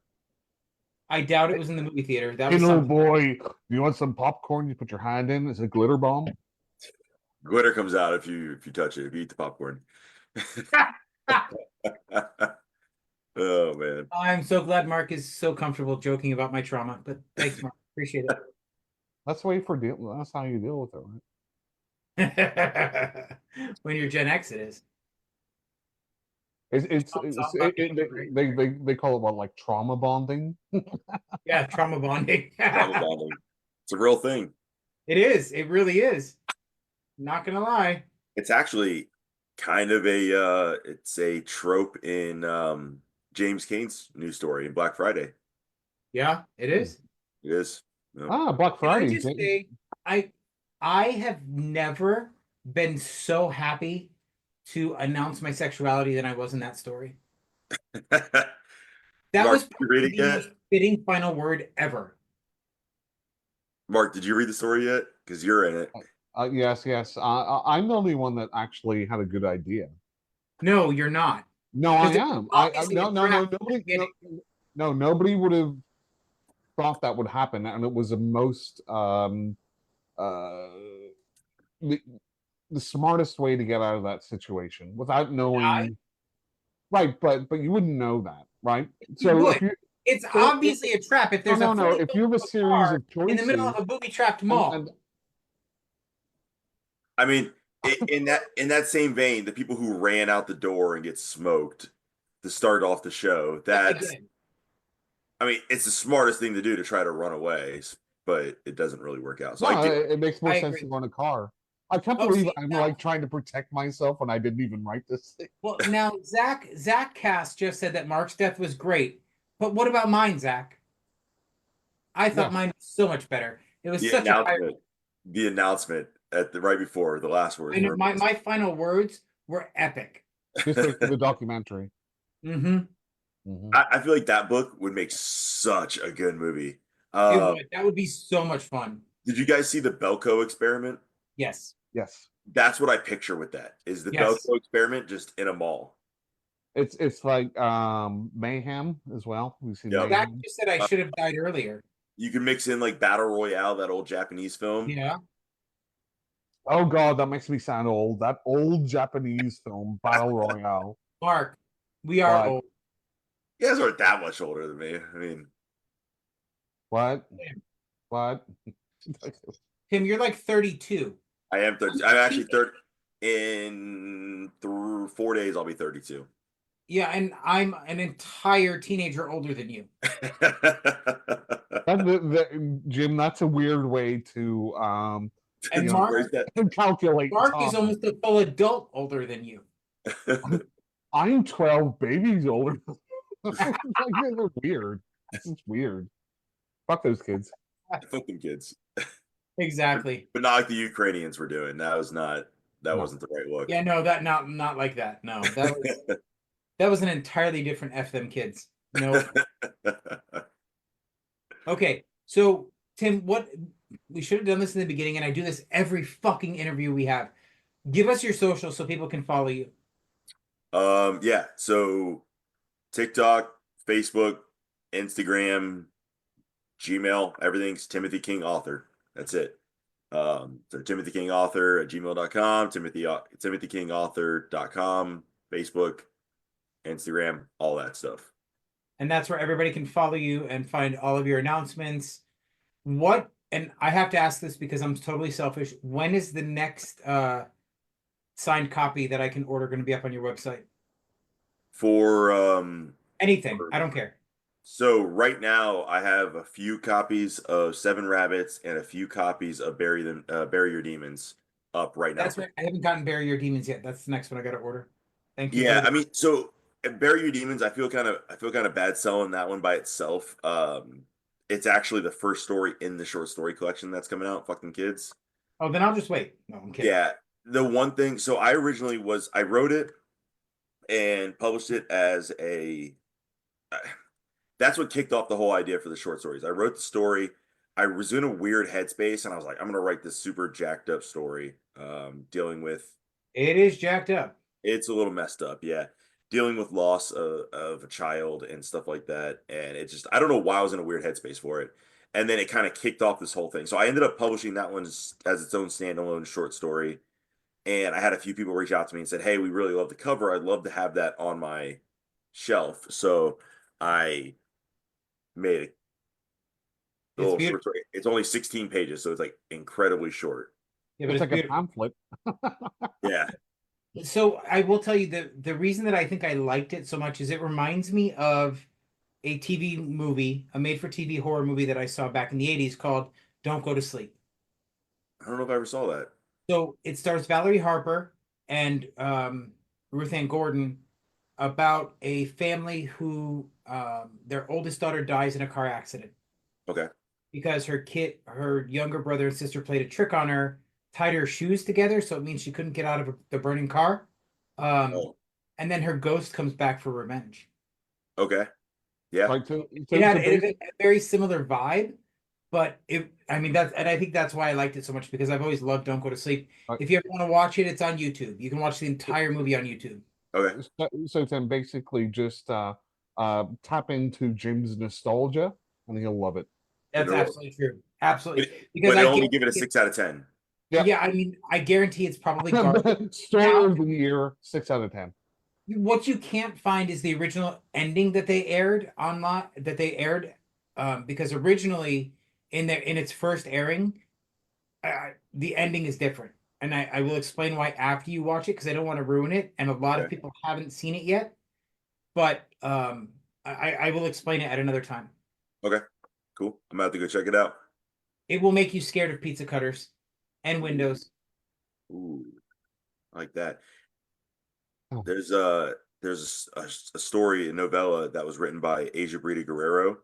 I doubt it was in the movie theater. That Hey, was little something. boy, you want some popcorn? You put your hand in. It's a glitter bomb. Glitter comes out if you touch it, if you eat the popcorn. Oh man. I'm so glad Mark is so comfortable joking about my trauma. But thanks, Mark. Appreciate That's the way for deal. That's how you deal with it, right? it. When you're Gen X, it is. They call it what, like trauma bonding. Yeah, trauma bonding. Trauma bonding. It's a real thing. It is. It really is. Not gonna lie. It's actually kind of it's a trope in James Cain's news story in Black Friday. Yeah, it is. It is. Yeah. Black Can I Friday. just say, I have never been so happy to announce my sexuality than I was in that story. That Mark, was did you read probably it the yet? most fitting final word ever. Mark, did you read the story yet? Because you're in it. Yes, yes. I'm the only one that actually had a good idea. No, you're not. No, I Because am. obviously No, a no, no. trap. Nobody would have thought that would happen, and it was the most uh the, the smartest way to get out of that situation without knowing. Right, but you wouldn't know that, right? You So would. if you It's so obviously a trap. If no, there's no, a no. fully If you have a filled series car of in the middle choices, of a booby-trapped and, mall. and I mean, in that same vein, the people who ran out the door and get smoked to start off the show, that's Again, I mean, it's the smartest thing to do to try to run away, but it doesn't really work out. So I no, get it makes more I sense agree. to go in a car. I can't Oh, believe see, I'm now, like trying to protect myself when I didn't even write this thing. well, now Zach Cass just said that Mark's death was great, but what about mine, Zach? I thought Yes, mine was so much better. It was the such a high. announcement at the right before the last words I know were my final words were epic. just wait for the documentary. Mm-hmm. I feel like that book would make such a good movie. It would. That would be so much fun. Did you guys see the Belko experiment? Yes. Yes, That's what I picture with that. Is the Yes. Belko experiment just in a mall? it's like Mayhem as well. We've seen Yep. Zach Mayhem. just said I should have died earlier. You can mix in like Battle Royale, that old Japanese film. Yeah. Oh God, that makes me sound old. That old Japanese film, Battle Royale. Mark, we are What? old. You guys aren't that much older than me. I mean, What? What? Tim, you're like 32. I am 30. I'm actually 30. Through 4 days, I'll be 32. Yeah, and I'm an entire teenager older than you. Jim, that's a weird way to And you Mark, calculate Mark is time. almost a full adult older than you. I'm 12 babies older. Like, they're weird. This is weird. Fuck those kids. Fuck them kids. Exactly. But not like the Ukrainians were doing. That No. wasn't the right look. Yeah, no, that not like that. No, that was an entirely different F them kids. No. Okay, so Tim, what we should have done this in the beginning, and I do this every fucking interview we have. Give us your social so people can follow you. Yeah. So TikTok, Facebook, Instagram, Gmail, everything's Timothy King Author. That's it. So Timothy King Author at gmail.com, TimothyKingAuthor.com, Facebook, Instagram, all that stuff. And that's where everybody can follow you and find all of your announcements. What, and I have to ask this because I'm totally selfish. When is the next signed copy that I can order going to be up on your website? For anything, I don't care. So right now I have a few copies of Seven Rabbits and a few copies of Bury Your Demons up right now. That's right. I haven't gotten Bury Your Demons yet. That's the next one I got to order. Thank you. Yeah, I mean, so Bury Your Demons, I feel kind of bad selling that one by itself. It's actually the first story in the short story collection that's coming out. Fucking kids. Oh, then I'll just wait. No, I'm kidding. Yeah, the one thing. So I wrote it and published it as a. That's what kicked off the whole idea for the short stories. I wrote the story. I was in a weird headspace, and I was like, I'm gonna write this super jacked up story, dealing with. It is jacked up. It's a little messed up, yeah. Dealing with loss of a child and stuff like that, and it just I don't know why I was in a weird headspace for it, and then it kind of kicked off this whole thing. So I ended up publishing that one as its own standalone short story, and I had a few people reach out to me and said, "Hey, we really love the cover. I'd love to have that on my shelf." So I made a little short story. It's only 16 pages, so it's like incredibly short. Yeah, but it's like beautiful. a pamphlet. Yeah. So I will tell you the reason that I think I liked it so much is it reminds me of a TV movie, a made-for-TV horror movie that I saw back in the 80s called Don't Go to Sleep. I don't know if I ever saw that. So it stars Valerie Harper and Ruth Ann Gordon about a family who their oldest daughter dies in a car accident. Okay. Because her younger brother and sister played a trick on her, tied her shoes together, so it means she couldn't get out of the burning car. And then her ghost comes back for revenge. Okay. Yeah. Right, It had a very similar vibe, but I think that's why I liked it so much, because I've always loved Don't Go to Sleep. Right. If you ever want to watch it, it's on YouTube. You can watch the entire movie on YouTube. Okay. So then basically just tap into Jim's nostalgia and he'll love it. That's absolutely true. Absolutely. Because I only give it a 6 out of 10. Yeah, I mean, I guarantee it's probably Story of the year, 6 out of 10. What you can't find is the original ending that they aired online. Because originally in its first airing, the ending is different, and I will explain why after you watch it, because I don't want to ruin it, and a lot of people haven't seen it yet. But I will explain it at another time. Okay, cool. I'm about to go check it out. It will make you scared of pizza cutters and windows. Ooh, I like that. Oh. There's a story, a novella that was written by Asia Brita Guerrero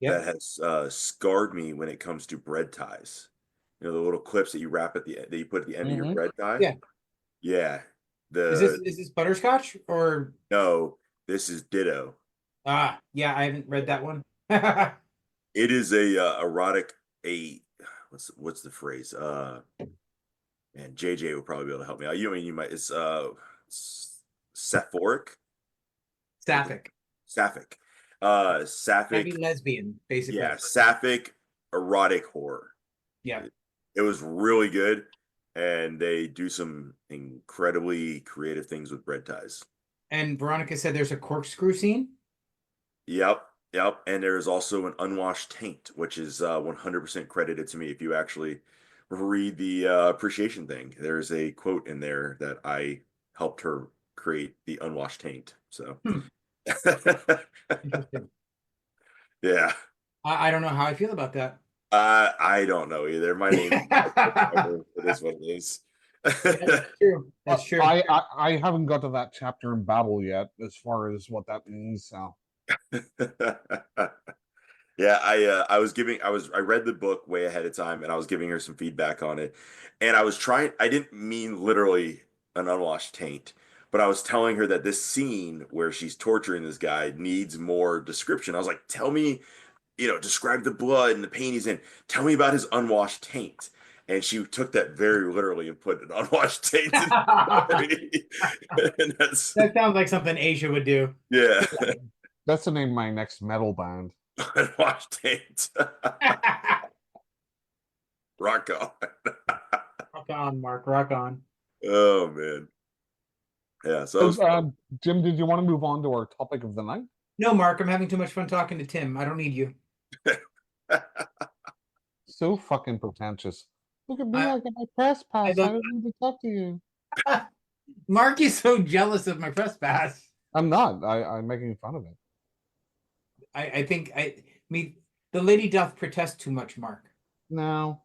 that has scarred me when it comes to bread ties. You know, the little clips that you wrap that you put at the end of your bread tie. Yeah. Yeah. Is this butterscotch or no? This is Ditto. Yeah, I haven't read that one. It is a erotic what's the phrase? And JJ will probably be able to help me out. You might. It's Sapphic. Sapphic. Sapphic. Heavy lesbian, basically. Yeah, Sapphic erotic horror. Yeah. It was really good, and they do some incredibly creative things with bread ties. And Veronica said there's a corkscrew scene. Yep. And there's also an unwashed taint, which is 100% credited to me. If you actually read the appreciation thing, there's a quote in there that I helped her create the unwashed taint. So, yeah. I don't know how I feel about that. I don't know either. My name is what it is. That's true. That's true. I haven't got to that chapter in Babel yet, as far as what that means. So. Yeah, I read the book way ahead of time, and I was giving her some feedback on it, and I didn't mean literally an unwashed taint, but I was telling her that this scene where she's torturing this guy needs more description. I was like, tell me, describe the blood and the pain he's in. Tell me about his unwashed taint. And she took that very literally and put an unwashed taint in the story. That sounds like something Asia would do. Yeah. That's the name of my next metal band. Unwashed taint. Rock on. Rock on, Mark. Rock on. Oh man. Yeah. So that was So, Jim, did you want to move on to our topic of the night? No, Mark, I'm having too much fun talking to Tim. I don't need you. So fucking pretentious. Look at me, I- I got my press I pass. I love don't need to talk to you. Mark is so jealous of my press pass. I'm not. I'm making fun of it. I think I mean the lady doth protest too much, Mark. No,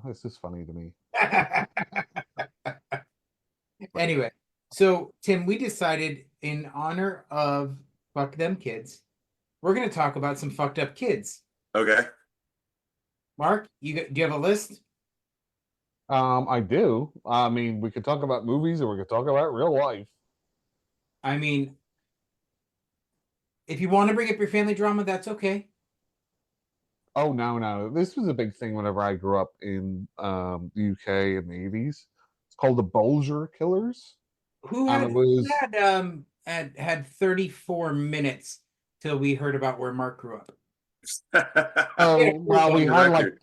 it's just funny to me. Anyway, so Tim, we decided in honor of fuck them kids, we're gonna talk about some fucked up kids. okay. Mark, do you have a list? I do. I mean, we could talk about movies or we could talk about real life. I mean, if you want to bring up your family drama, that's okay. Oh no. This was a big thing whenever I grew up in the UK in the 80s. It's called the Bulger Killers. Who And had it was had 34 minutes till we heard about where Mark grew up. oh well on the record.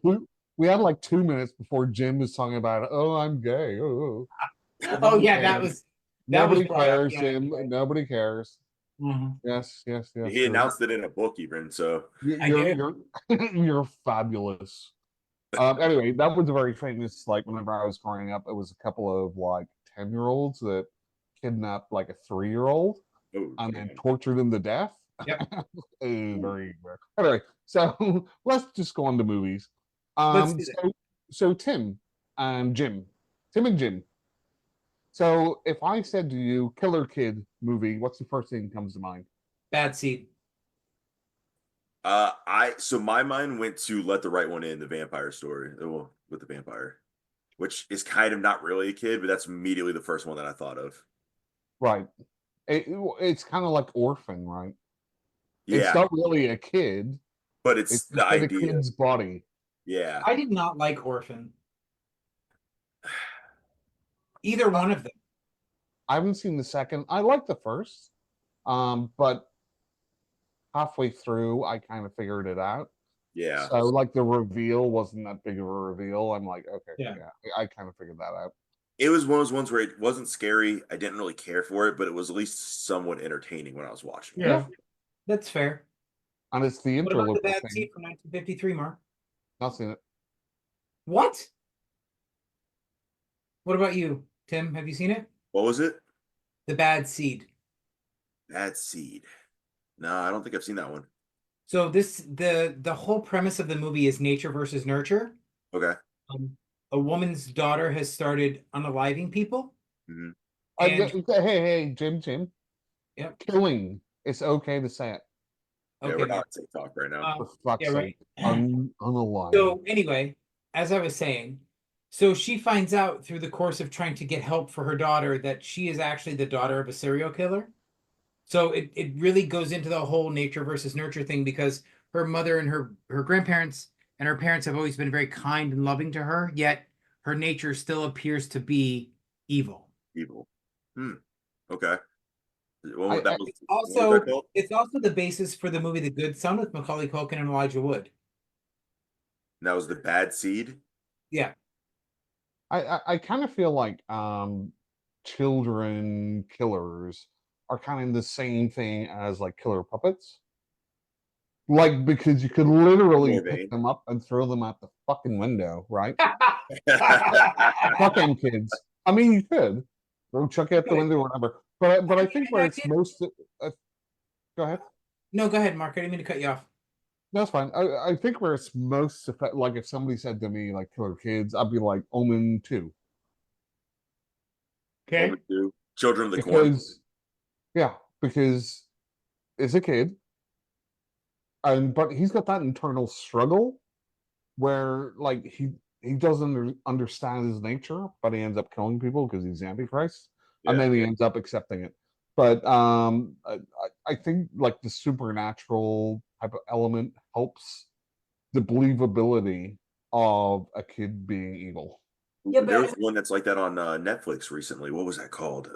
we had like 2 minutes before Jim was talking about oh I'm gay. Oh. Oh yeah, that was Nobody brought up, cares, yeah, Jim. right. Nobody cares. Mhm. Yes. He announced it in a book, even so. You're you're fabulous. Anyway, that was a very famous. Like whenever I was growing up, it was a couple of like 10-year-olds that kidnapped like a 3-year-old Oh, and then damn. tortured him to death. Yep. It was very weird. Anyway, so let's just go on to movies. Let's do that. So Tim and Jim, Tim and Jim. So if I said to you Killer Kid movie, what's the first thing that comes to mind? Bad seed. So my mind went to Let the Right One In, the vampire story. Well, with the vampire, which is kind of not really a kid, but that's immediately the first one that I thought of. Right. It's kind of like Orphan, right? Yeah, It's not really a kid. but it's It's the just in a idea. kid's body. Yeah. I did not like Orphan. Either one of them. I haven't seen the second. I like the first. But halfway through I kind of figured it out. Yeah. So like the reveal wasn't that big of a reveal. I'm like, okay, Yeah. I kind of figured that out. It was one of those ones where it wasn't scary. I didn't really care for it, but it was at least somewhat entertaining when I was watching it. Yeah. That's fair. And it's the What about the interloper bad thing. seed from 1953, Mark? Not seen it. What? What about you, Tim? Have you seen it? What was it? The Bad Seed. Bad Seed. No, I don't think I've seen that one. So the whole premise of the movie is nature versus nurture. Okay. A woman's daughter has started unaliving people. Mhm. And Hey, Jim. Yep. Killing. It's okay to say it. Yeah, okay, we're not on TikTok right now. For fuck's yeah, right. sake. Unalive. So anyway, as I was saying, so she finds out through the course of trying to get help for her daughter that she is actually the daughter of a serial killer. So it really goes into the whole nature versus nurture thing because her mother and her grandparents and her parents have always been very kind and loving to her, yet her nature still appears to be evil. Evil. Okay. Well, I- that was, It's what was also that called? it's also the basis for the movie The Good Son with Macaulay Culkin and Elijah Wood. That was the Bad Seed. Yeah. I kind of feel like children killers are kind of the same thing as like killer puppets. Like because you could literally More pick vain. them up and throw them out the fucking window, right? Fucking kids. I mean, you could throw Chucky out the window or whatever. But I think where it's most. Go ahead. No, go ahead, Mark. I didn't mean to cut you off. That's fine. I think where it's most like if somebody said to me like killer kids, I'd be like Omen 2. Okay. Omen 2. Children of the Corn. Because it's a kid, but he's got that internal struggle where like he doesn't understand his nature, but he ends up killing people because he's Antichrist, and Yeah. then he ends up accepting it. But I think like the supernatural type of element helps the believability of a kid being evil. Yeah, but There was one that's like that on Netflix recently. What was that called?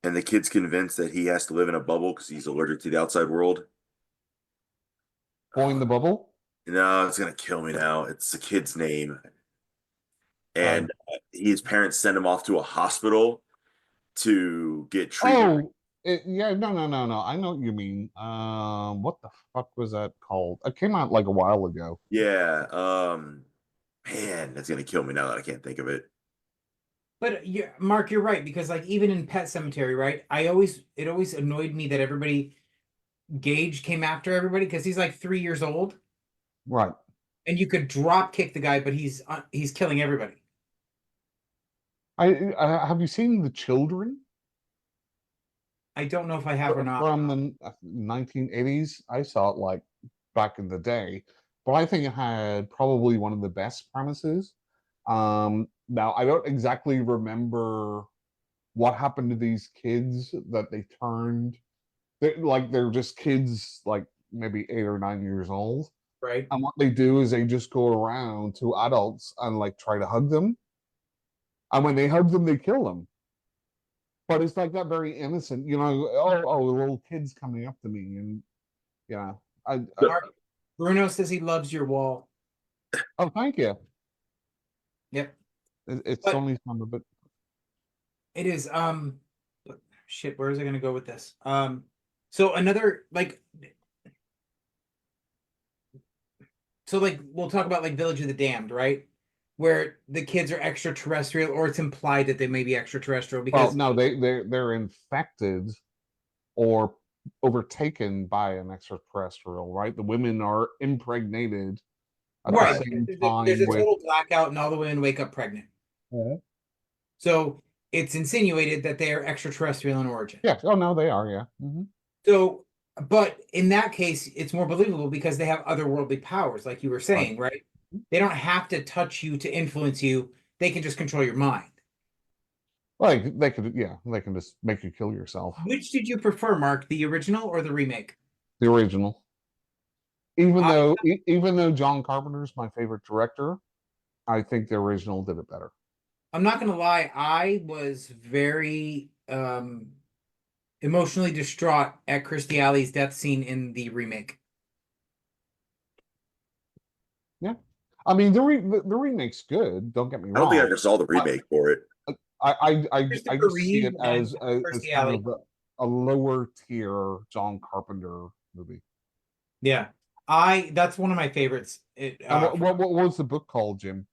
And the kid's convinced that he has to live in a bubble because he's allergic to the outside world. Blowing the bubble. No, it's gonna kill me now. It's the kid's name, Uh, and his parents send him off to a hospital to get treatment. oh, yeah, no, no, no, no. I know what you mean. What the fuck was that called? It came out like a while ago. Yeah. Man, that's gonna kill me now that I can't think of it. But yeah, Mark, you're right, because like even in Pet Cemetery, right? It always annoyed me that everybody Gage came after everybody because he's like 3 years old, Right. and you could drop kick the guy, but he's killing everybody. I have you seen The Children I don't know if I have or not. from the 1980s? I saw it like back in the day, but I think it had probably one of the best premises. Now I don't exactly remember what happened to these kids that they turned. They're just kids, like maybe 8 or 9 years old. Right. And what they do is they just go around to adults and like try to hug them. And when they hug them, they kill them. But it's like that very innocent, oh, little kids coming up to me, and yeah, Mark, Bruno says he loves your wall. oh, thank you. Yep. It's But only some of it. it is shit, where is I gonna go with this? So another like we'll talk about like Village of the Damned, right? Where the kids are extraterrestrial, or it's implied that they may be extraterrestrial Well, because no, they're infected or overtaken by an extraterrestrial, right? The women are impregnated at the right, same there's a time with. total blackout and all the women wake up pregnant. Mhm. So it's insinuated that they are extraterrestrial in origin. Yeah. Oh no, they are. Yeah. Mhm. So, but in that case, it's more believable because they have otherworldly powers, like you were Right. saying, right? They don't have to touch you to influence you. They can just control your mind. Like they could, yeah, they can just make you kill yourself. Which did you prefer, Mark, the original or the remake? The original. Even I, though even though John Carpenter's my favorite director, I think the original did it better. I'm not gonna lie, I was very emotionally distraught at Kirstie Alley's death scene in the remake. Yeah, I mean the remake's good. Don't get me I don't think I wrong. ever saw the I remake for it. I Christopher just see Reeve it and as Kirstie kind Alley. of a lower tier John Carpenter movie. Yeah, that's one of my favorites. And what was the book called, Jim?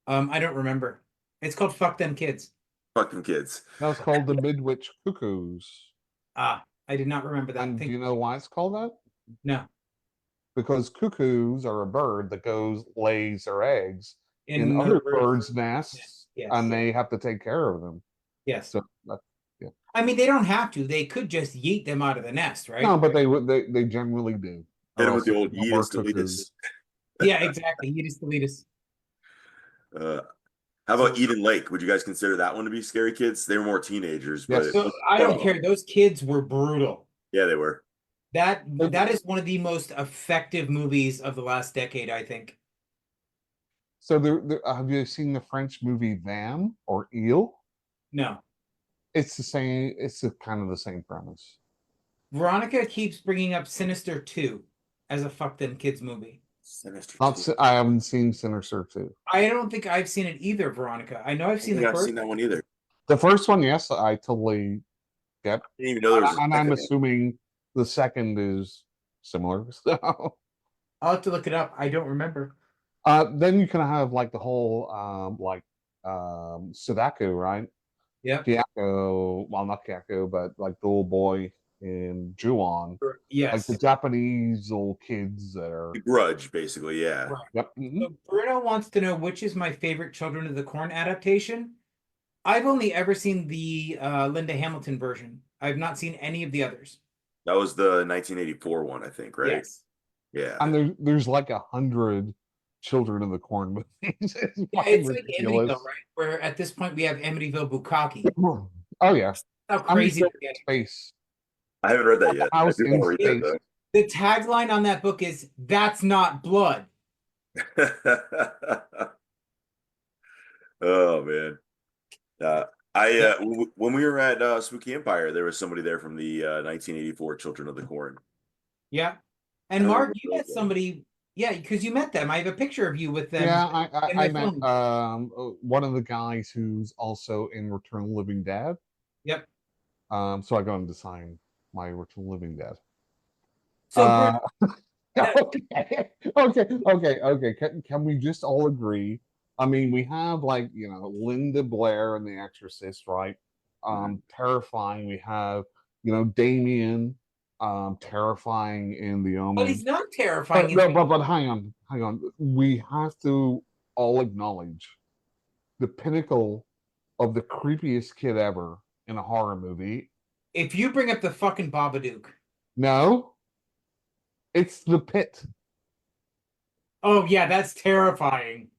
I don't remember. It's called Fuck Them Kids. Fucking kids. That was called The Midwich Cuckoos. Ah, I did not remember that. And do you know why it's called that? No. Because cuckoos are a bird that goes lays their eggs in In other the birds' nests, yes. and they have to take care of them. Yes. So yeah. I mean, they don't have to. They could just yeet them out of the nest, right? No, but they generally do. Hit Or him with else the there's old no more Edis Deletus. Yeah, exactly. Yeetus deletus. How about Eden Lake? Would you guys consider that one to be scary kids? They were more teenagers, but Yes. So I don't care. Those kids were brutal. yeah, they were. That is one of the most effective movies of the last decade, I think. So have you seen the French movie Them or Eel? No. It's the same. It's kind of the same premise. Veronica keeps bringing up Sinister 2 as a fuck them kids movie. Sinister Not, 2. I haven't seen Sinister 2. I don't think I've seen it either, Veronica. I know I've seen the I've first. seen that one either. The first one, yes, I totally get. I didn't even know there was a And I'm second. assuming the second is similar. So I'll have to look it up. I don't remember. then you can have like the whole Sadako, right? Yep. Kyako, well, not Kyako, but like the little boy in Ju-on. Yes. Like the Japanese little kids that are. The Grudge, basically, yeah. Right. Yep. Mhm. So Bruno wants to know which is my favorite Children of the Corn adaptation. I've only ever seen the Linda Hamilton version. I've not seen any of the others. That was the 1984 one, I think, right? Yes. Yeah. And there's like 100 Children of the Corn movies. Yeah, it's like Amityville, right? Where at this point we have Amityville Bukkake. Oh yeah. How crazy Amityville in space. I haven't read that yet. I House do in want to read space. that The tagline on that book is "That's not blood." though. Oh man. When we were at Spooky Empire, there was somebody there from the 1984 Children of the Corn. Yeah. And Mark, you met somebody Yeah, because you met them. I have a picture of you with them Yeah, in I my met phone. one of the guys who's also in Return of the Living Dead. Yep. So I got him to sign my Return of the Living Dead. So Bruno, Okay. Can we just all agree? I mean, we have like, Linda Blair in The Exorcist, right? Terrifying. We have, Damien, terrifying in The but Omen. he's not terrifying. But no, but hang on. We have to all acknowledge the pinnacle of the creepiest kid ever in a horror movie. If you bring up the fucking Babadook. No, it's the Pit. Oh yeah, that's terrifying.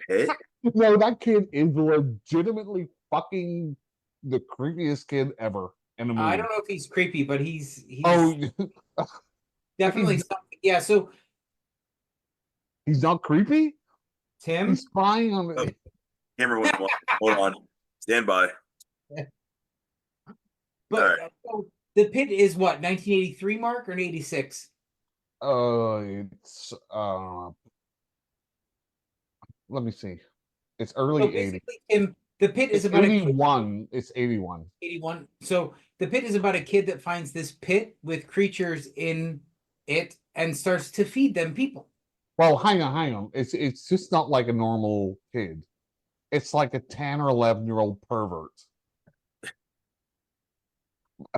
Pit? No, that kid is legitimately fucking the creepiest kid ever in a I movie. don't know if he's creepy, but he's Oh, definitely he's, something. Yeah, so he's not creepy? Tim, He's spying on Oh, me. camera went one. Hold on. Stand by. All but right. so the Pit is what, 1983 mark or 86? It's let me see. It's So early 80s. basically, Tim, the Pit is It's about a kid 81. It's 81. 81. So the Pit is about a kid that finds this pit with creatures in it and starts to feed them people. Well, hang on. It's just not like a normal kid. It's like a 10 or 11-year-old pervert.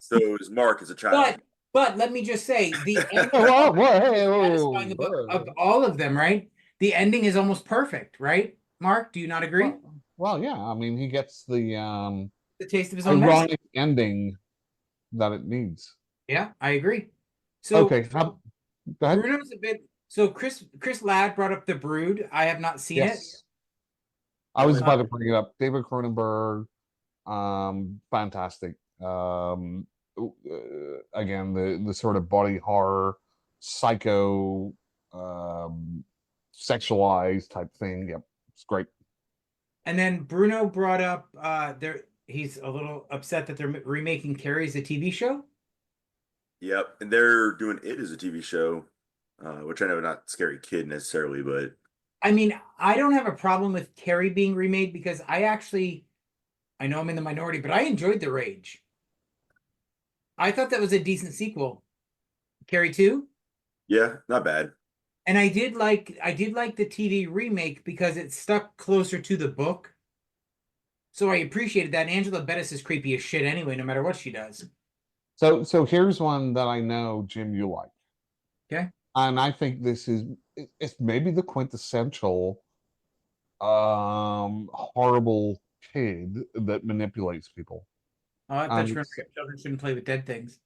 So is Mark as a child. But let me just say the ending Whoa, whoa, hey, satisfying of all of them, right? The ending is almost perfect, right? Mark, do you not agree? Well, yeah. I mean, he gets the The taste of his own medicine. ironic ending that it needs. Yeah, I agree. So Okay, go ahead. Bruno's a bit. So Chris Ladd brought up The Brood. I have not seen it. Yes, I was Uh, about to bring it up. David Cronenberg, fantastic. Again, the sort of body horror, psycho, sexualized type thing. Yep, it's great. And then Bruno brought up there. He's a little upset that they're remaking Carrie as a TV show. Yep. And they're doing it as a TV show, which I know not Scary Kid necessarily, but I mean, I don't have a problem with Carrie being remade because I know I'm in the minority, but I enjoyed The Rage. I thought that was a decent sequel. Carrie 2. yeah, not bad. And I did like the TV remake because it stuck closer to the book. So I appreciated that. And Angela Bettis is creepy as shit anyway, no matter what she does. So here's one that I know, Jim, you like. Okay. And I think it's maybe the quintessential horrible kid that manipulates people. I thought And children shouldn't play with dead things.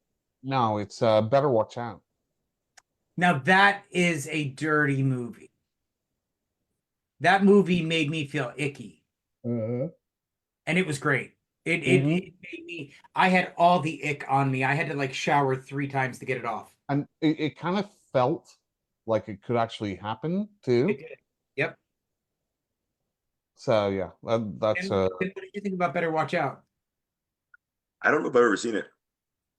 no, it's Better Watch Out. Now that is a dirty movie. That movie made me feel icky. Uh-huh. And it was great. It Mhm. it made me I had all the ick on me. I had to like shower 3 times to get it off. And it kind of felt like it could actually happen It too. did. Yep. So yeah, that's And what did you think about Better Watch Out? I don't know if I've ever seen it.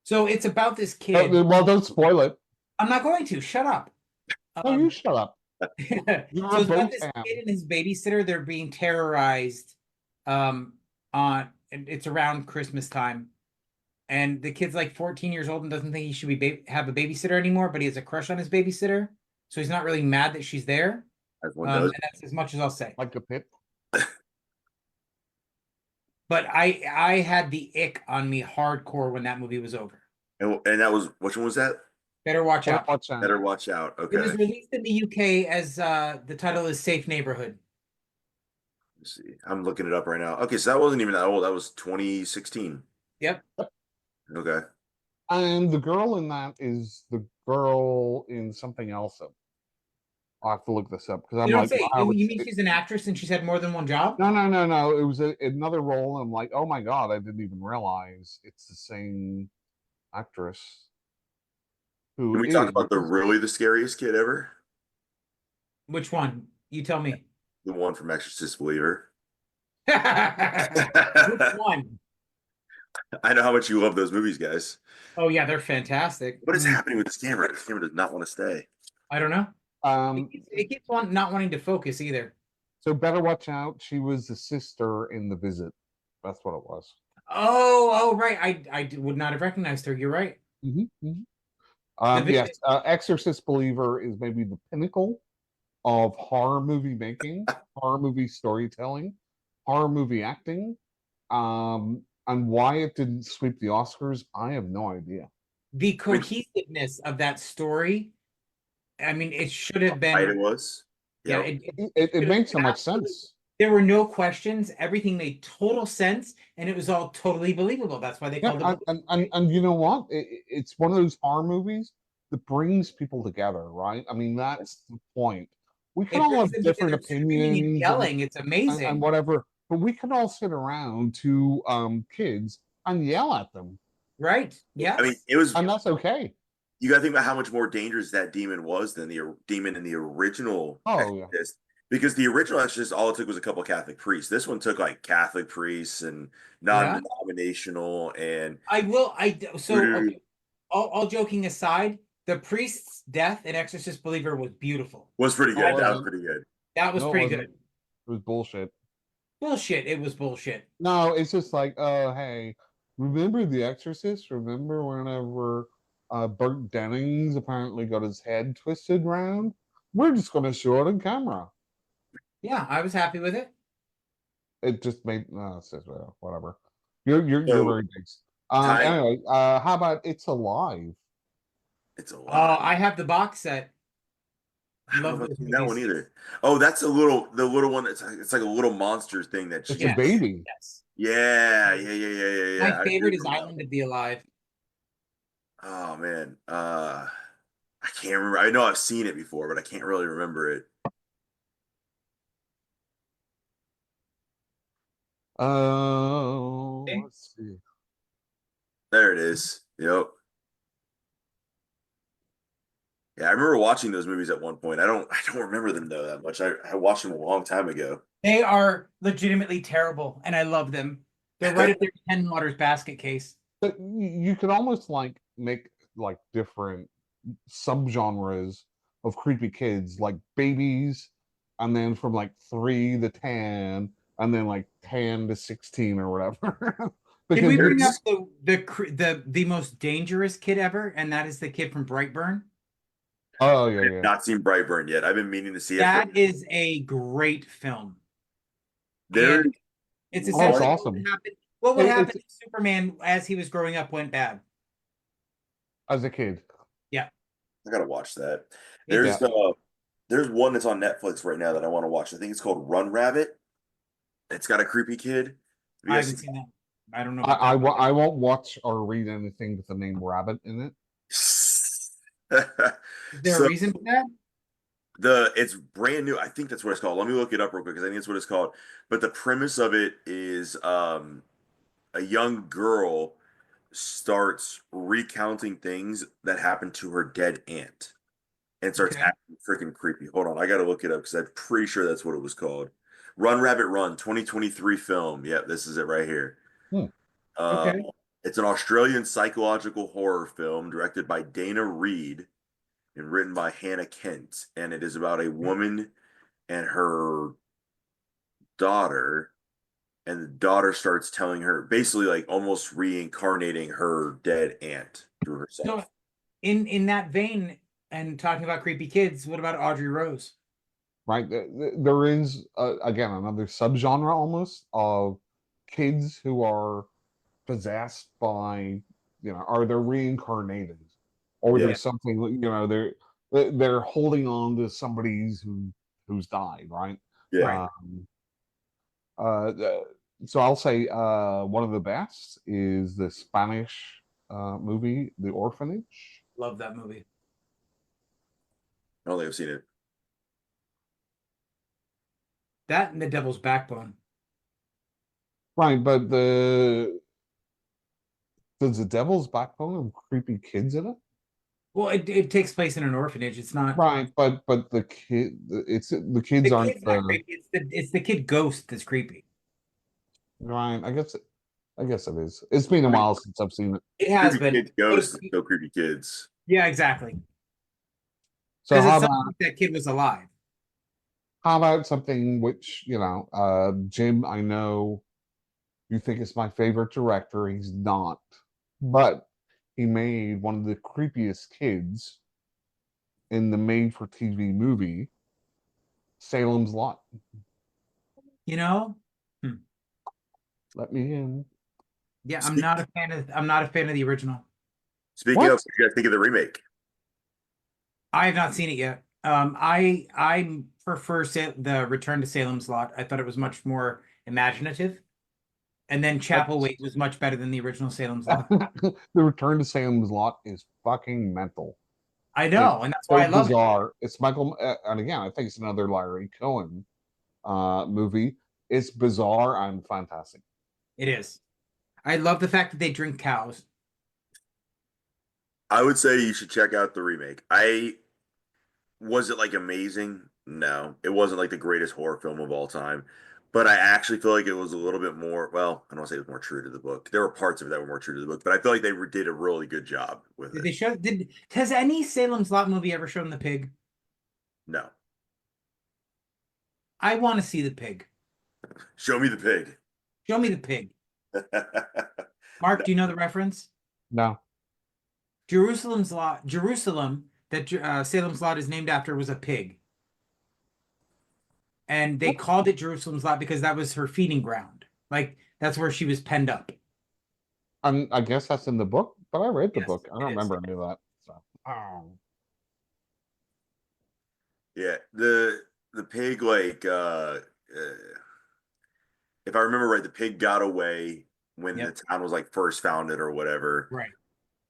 So it's about this kid. well, don't spoil it. I'm not going to. Shut up. No, you shut up. So You're it's about both this down. kid and his babysitter. They're being terrorized on and it's around Christmas time. And the kid's like 14 years old and doesn't think he should have a babysitter anymore, but he has a crush on his babysitter. So he's not really mad that she's there. As one does. And that's as much as I'll say. Like a pit. But I had the ick on me hardcore when that movie was over. And that was which one was that? Better watch Better out. watch out. Better Watch Out. It was Okay. released in the UK as the title is Safe Neighborhood. Let's see. I'm looking it up right now. Okay, so that wasn't even that old. That was 2016. Yep. Okay. And the girl in that is the girl in something else. I'll have to look this up because I'm You don't like, say. wow, You mean she's an actress and she's had more than one job? no. It was another role. And I'm like, oh my god, I didn't even realize it's the same actress. Who Can we talk about the scariest kid ever? Which one? You tell me. The one from Exorcist Believer. Which I one? know how much you love those movies, guys. Oh yeah, they're fantastic. What is happening with this camera? This camera does not want to stay. I don't know. It keeps not wanting to focus either. So better watch out. She was the sister in The Visit. That's what it was. Oh, right. I would not have recognized her. You're right. Yes, Exorcist Believer is maybe the pinnacle of horror movie making, horror movie storytelling, horror movie acting. And why it didn't sweep the Oscars, I have no idea. The cohesiveness of that story. I mean, it should have been. Right, it was. Yeah, it makes so much sense. There were no questions. Everything made total sense, and it was all totally believable. That's why they called it. And you know what? It's one of those horror movies that brings people together, right? I mean, that's the point. We can all have different opinions, yelling. It's amazing and whatever, but we can all sit around to kids and yell at them. Right? Yeah. I mean, it was, and that's okay. You got to think about how much more dangerous that demon was than the demon in the original. Oh, Exorcist. Yeah. Because the original Exorcist, all it took was a couple of Catholic priests. This one took like Catholic priests and non-denominational, and okay, all joking aside, the priest's death in Exorcist Believer was beautiful. Was pretty good. That was pretty good. That was pretty good. It was bullshit. It was bullshit. No, it's just like, oh, hey, remember The Exorcist? Remember whenever Burt Dennings apparently got his head twisted round? We're just going to show it on camera. Yeah, I was happy with it. It just made whatever. You're very big. Anyway, how about It's Alive? It's Alive. Oh, I have the box set. I haven't seen that one either. Oh, that's the little one that's it's like a little monster thing that it's a baby. Yes. Yeah. My favorite is Island of the Alive. Oh man. I can't remember. I know I've seen it before, but I can't really remember it. Let's see. There it is. Yep. Yeah, I remember watching those movies at one point. I don't remember them though that much. I watched them a long time ago. They are legitimately terrible, and I love them. They're right at their Ken Waters basket case. But you could almost like make like different subgenres of creepy kids, like babies, and then from like 3 to 10, and then like 10 to 16 or whatever. Did we bring up the most dangerous kid ever, and that is the kid from Brightburn? Oh yeah, I've not seen Brightburn yet. I've been meaning to see it. That is a great film. It's essentially awesome. What would happen if Superman, as he was growing up, went bad? As a kid. Yeah. I gotta watch that. There's one that's on Netflix right now that I want to watch. I think it's called Run Rabbit. It's got a creepy kid. I haven't seen that. I don't know. I won't watch or read anything with the name Rabbit in it. Is there a reason for that? It's brand new. I think that's what it's called. Let me look it up real quick because I think that's what it's called. But the premise of it is a young girl starts recounting things that happened to her dead aunt and starts acting freaking creepy. Hold on, I gotta look it up because I'm pretty sure that's what it was called. Run Rabbit Run, 2023 film. Yep, this is it right here. It's an Australian psychological horror film directed by Dana Reed and written by Hannah Kent. And it is about a woman and her daughter. And the daughter starts telling her, basically like almost reincarnating her dead aunt through herself. So in that vein, and talking about creepy kids, what about Audrey Rose? Right. There is, again, another subgenre almost of kids who are possessed by, are they reincarnated, or there's something, they're holding on to somebody's who's died, right? Yeah. So I'll say one of the best is the Spanish movie, The Orphanage. Love that movie. I don't think I've seen it. That and The Devil's Backbone. Right, but does The Devil's Backbone have creepy kids in it? Well, it takes place in an orphanage. It's not right, but the kid, the kids aren't. Not creepy. It's the kid ghost that's creepy. Right, I guess it is. It's been a while since I've seen it. It has creepy been. Kids ghosts, no creepy kids. Yeah, exactly. So Because how it's about something like that kid was alive. something which, Jim, I know you think is my favorite director. He's not. But he made one of the creepiest kids in the made for TV movie, Salem's Lot. You know? Hmm. Let me in. Yeah, I'm Speak, not a fan of the original. speaking of, What? what do you guys think of the remake? I have not seen it yet. I prefer the Return to Salem's Lot. I thought it was much more imaginative. And then Chapel That's Wait was much better than the original Salem's Lot. the Return to Salem's Lot is fucking mental. I It's know, and that's why so I love it. bizarre. It's Michael, and again, I think it's another Larry Cohen movie. It's bizarre and fantastic. It is. I love the fact that they drink cows. I would say you should check out the remake. Was it like amazing? No, it wasn't like the greatest horror film of all time. But I actually feel like it was a little bit more, well, I don't want to say it was more true to the book. There were parts of it that were more true to the book, but I feel like they did a really good job with Did it. they show? Has any Salem's Lot movie ever shown the pig? No. I want to see the pig. Show me the pig. Show me the pig. Mark, do you know the reference? No. Jerusalem, that Salem's Lot is named after, was a pig. And they called it Jerusalem's Lot because that was her feeding ground. Like, that's where she was penned up. I guess that's in the book, but I read the Yes, book. I don't it is. remember any of that. So. Oh. Yeah, the pig if I remember right, the pig got away when Yep. the town was like first founded or whatever, Right.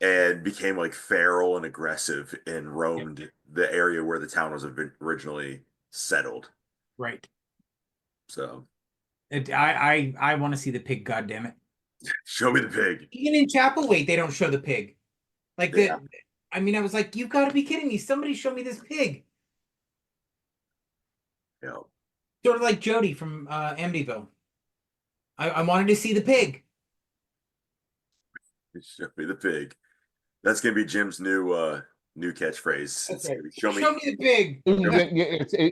and became like feral and aggressive and Yep. roamed the area where the town was originally settled. Right. So I want to see the pig, God damn it. show me the pig. Even in Chapel Wait, they don't show the pig. Like Yeah. I mean, I was like, you've got to be kidding me. Somebody show me this pig. You know, Sort of like Jody from Amityville. I wanted to see the pig. show me the pig. That's gonna be Jim's new catchphrase. That's It's right. gonna be, show me. Show me the pig.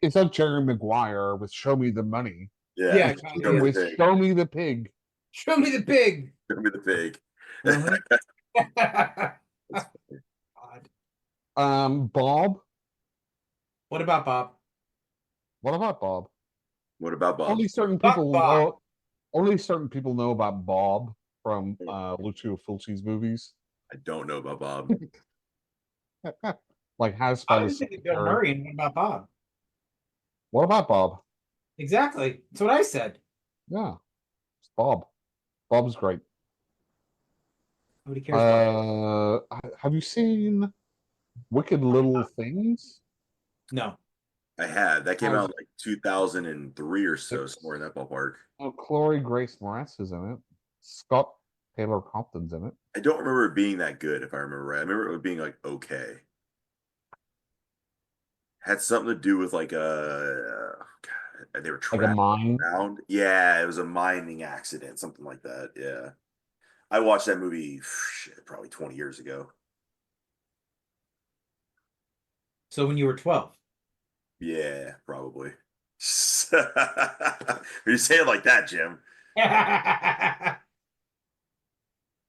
It's like Jerry Maguire with "Show Me the Money." Yeah, Yeah, show me the With pig. "Show Me the Pig." Show me the pig. Show me the pig. God. Bob. What about Bob? What about Bob? What about Bob? Only certain Fuck people Bob. know. Only certain people know about Bob from Lucio Fulci's movies. I don't know about Bob. Like House I by the was thinking Bill Cemetery. Murray, and what about Bob? What about Bob? Exactly. That's what I said. Yeah, it's Bob. Bob's great. Nobody cares about Have you seen Wicked Little Things? No. I had that came How's out in like 2003 or so, somewhere in that ballpark. Oh, Chloe Grace Moretz is in it. Scott Taylor Compton's in it. I don't remember it being that good, if I remember right. I remember it being like okay. Had something to do with like they were Like a trapped mine. around. Yeah, it was a mining accident, something like that. Yeah, I watched that movie probably 20 years ago. So when you were 12. Yeah, probably. You say it like that, Jim.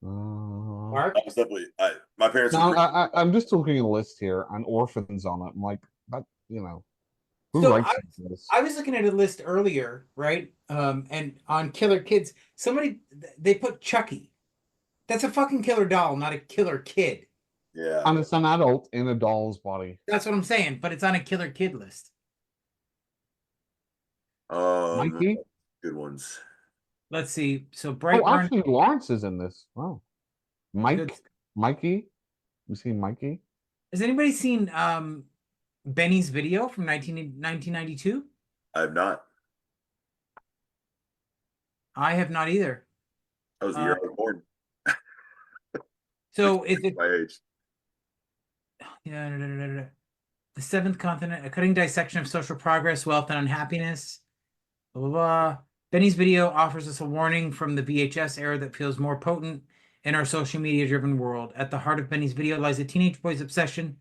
Mark? I was definitely my parents. No, were I'm just looking at a list here and orphans on it. I'm like, that, who So writes this? I was looking at a list earlier, right? And on Killer Kids, they put Chucky. That's a fucking killer doll, not a killer kid. Yeah. And it's an adult in a doll's body. That's what I'm saying, but it's on a killer kid list. Mikey? Good ones. Let's see. So Oh, Brightburn. actually, Lawrence is in this. Oh, Good. Mikey? You seen Mikey? Has anybody seen Benny's video from 1992? I have not. I have not either. I was the year I was born. So is it My age. the seventh continent, a cutting dissection of social progress, wealth, and unhappiness? Blah, blah, blah. Benny's video offers us a warning from the VHS era that feels more potent in our social media driven world. At the heart of Benny's video lies a teenage boy's obsession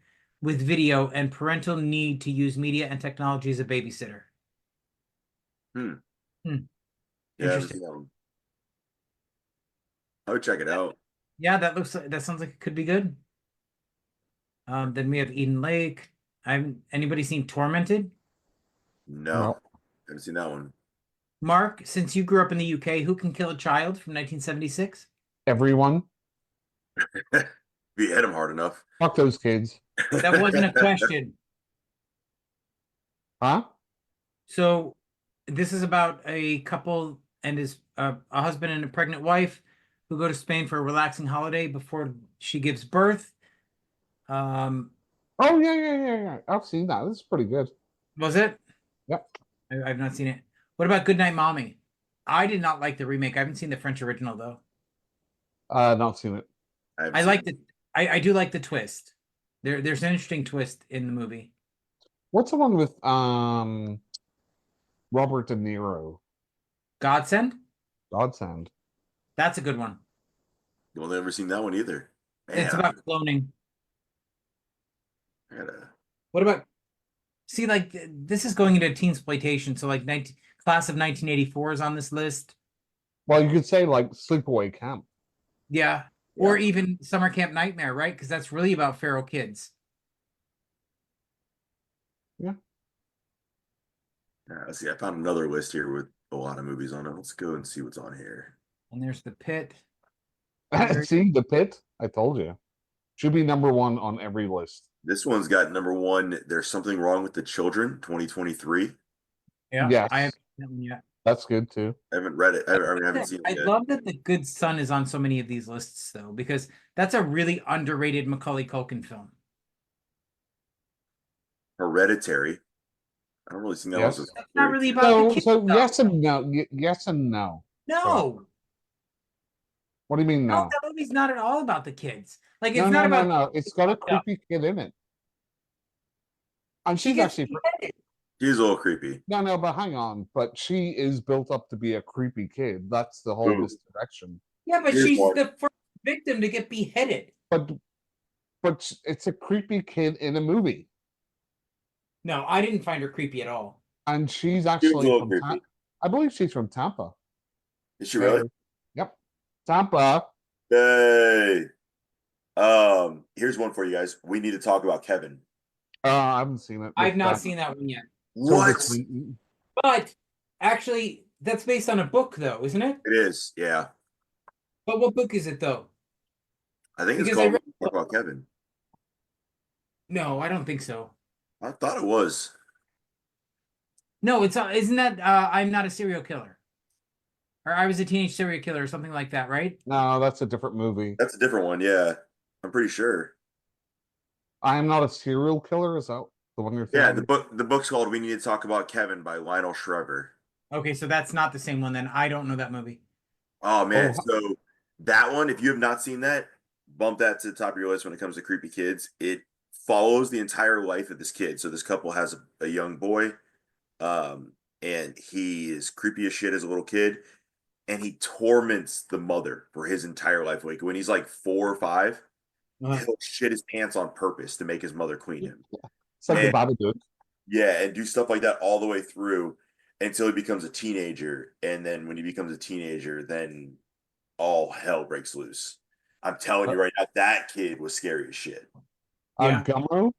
with video and parental need to use media and technology as a babysitter. Hmm. Hmm. Yeah, I haven't Interesting. seen that one. I would check it out. Yeah, that sounds like it could be good. Then we have Eden Lake. Anybody seen Tormented? No, No. haven't seen that one. Mark, since you grew up in the UK, Who Can Kill a Child from 1976? Everyone. If you hit him hard enough. Fuck those kids. That wasn't a question. Huh? So this is about a couple and a husband and a pregnant wife who go to Spain for a relaxing holiday before she gives birth. Oh yeah. I've seen that. This is pretty good. Was it? Yep. I've not seen it. What about Goodnight Mommy? I did not like the remake. I haven't seen the French original though. Not seen it. I liked it. I do like the twist. There's an interesting twist in the movie. What's the one with Robert De Niro? Godsend? Godsend. That's a good one. Well, never seen that one either. Man, It's about cloning. I gotta... What about see, like this is going into teen exploitation, so like class of 1984 is on this list. Well, you could say like Sleepaway Camp. Yeah. Or even Summer Camp Nightmare, right? Because that's really about feral kids. Yeah. See, I found another list here with a lot of movies on it. Let's go and see what's on here. And there's The Pit. See, The Pit? I told you. Should be number one on every list. This one's got number one, There's Something Wrong with the Children, 2023. Yeah. Yes. I haven't seen them yet. That's good too. I haven't read it. I haven't seen it I yet. love that The Good Son is on so many of these lists, though, because that's a really underrated Macaulay Culkin film. Hereditary. I don't really see that Yes. one. That's not really about the kids. So though. yes and no. Yes and no. No. What do you mean No, no? that movie's not at all about the kids. Like it's No, not about no. It's got a Yeah. creepy kid in it. And she's gets actually beheaded. She's a little creepy. no, but hang on. But she is built up to be a creepy kid. That's the whole Ooh. misdirection. Yeah, but Here's she's one. the first victim to get beheaded. But it's a creepy kid in a movie. No, I didn't find her creepy at all. And she's She's a actually little from creepy. I believe she's from Tampa. Is she really? Yep. Tampa. Hey. Here's one for you guys. We need to talk about Kevin. I haven't seen it. I've not seen that one yet. What? But actually, that's based on a book, though, isn't it? It is, yeah. But what book is it, though? I think it's Because I called read- Talk About Kevin. No, I don't think so. I thought it was. No, it's isn't that I'm Not a Serial Killer, or I Was a Teenage Serial Killer, or something like that, right? No, that's a different movie. That's a different one, yeah. I'm pretty sure. I Am Not a Serial Killer. Is that the one you're Yeah, thinking? the book's called We Need to Talk About Kevin by Lionel Shriver. Okay, so that's not the same one then. I don't know that movie. Oh man, Oh. so that one, if you have not seen that, bump that to the top of your list when it comes to creepy kids. It follows the entire life of this kid. So this couple has a young boy, and he is creepy as shit as a little kid, and he torments the mother for his entire life. Like when he's like 4 or 5, he'll shit his pants on purpose to make his mother queen him. It's like And- the Babadook. Yeah, and do stuff like that all the way through until he becomes a teenager. And then when he becomes a teenager, then all hell breaks loose. I'm telling you right now, that kid was scary as shit. Yeah. Gummo.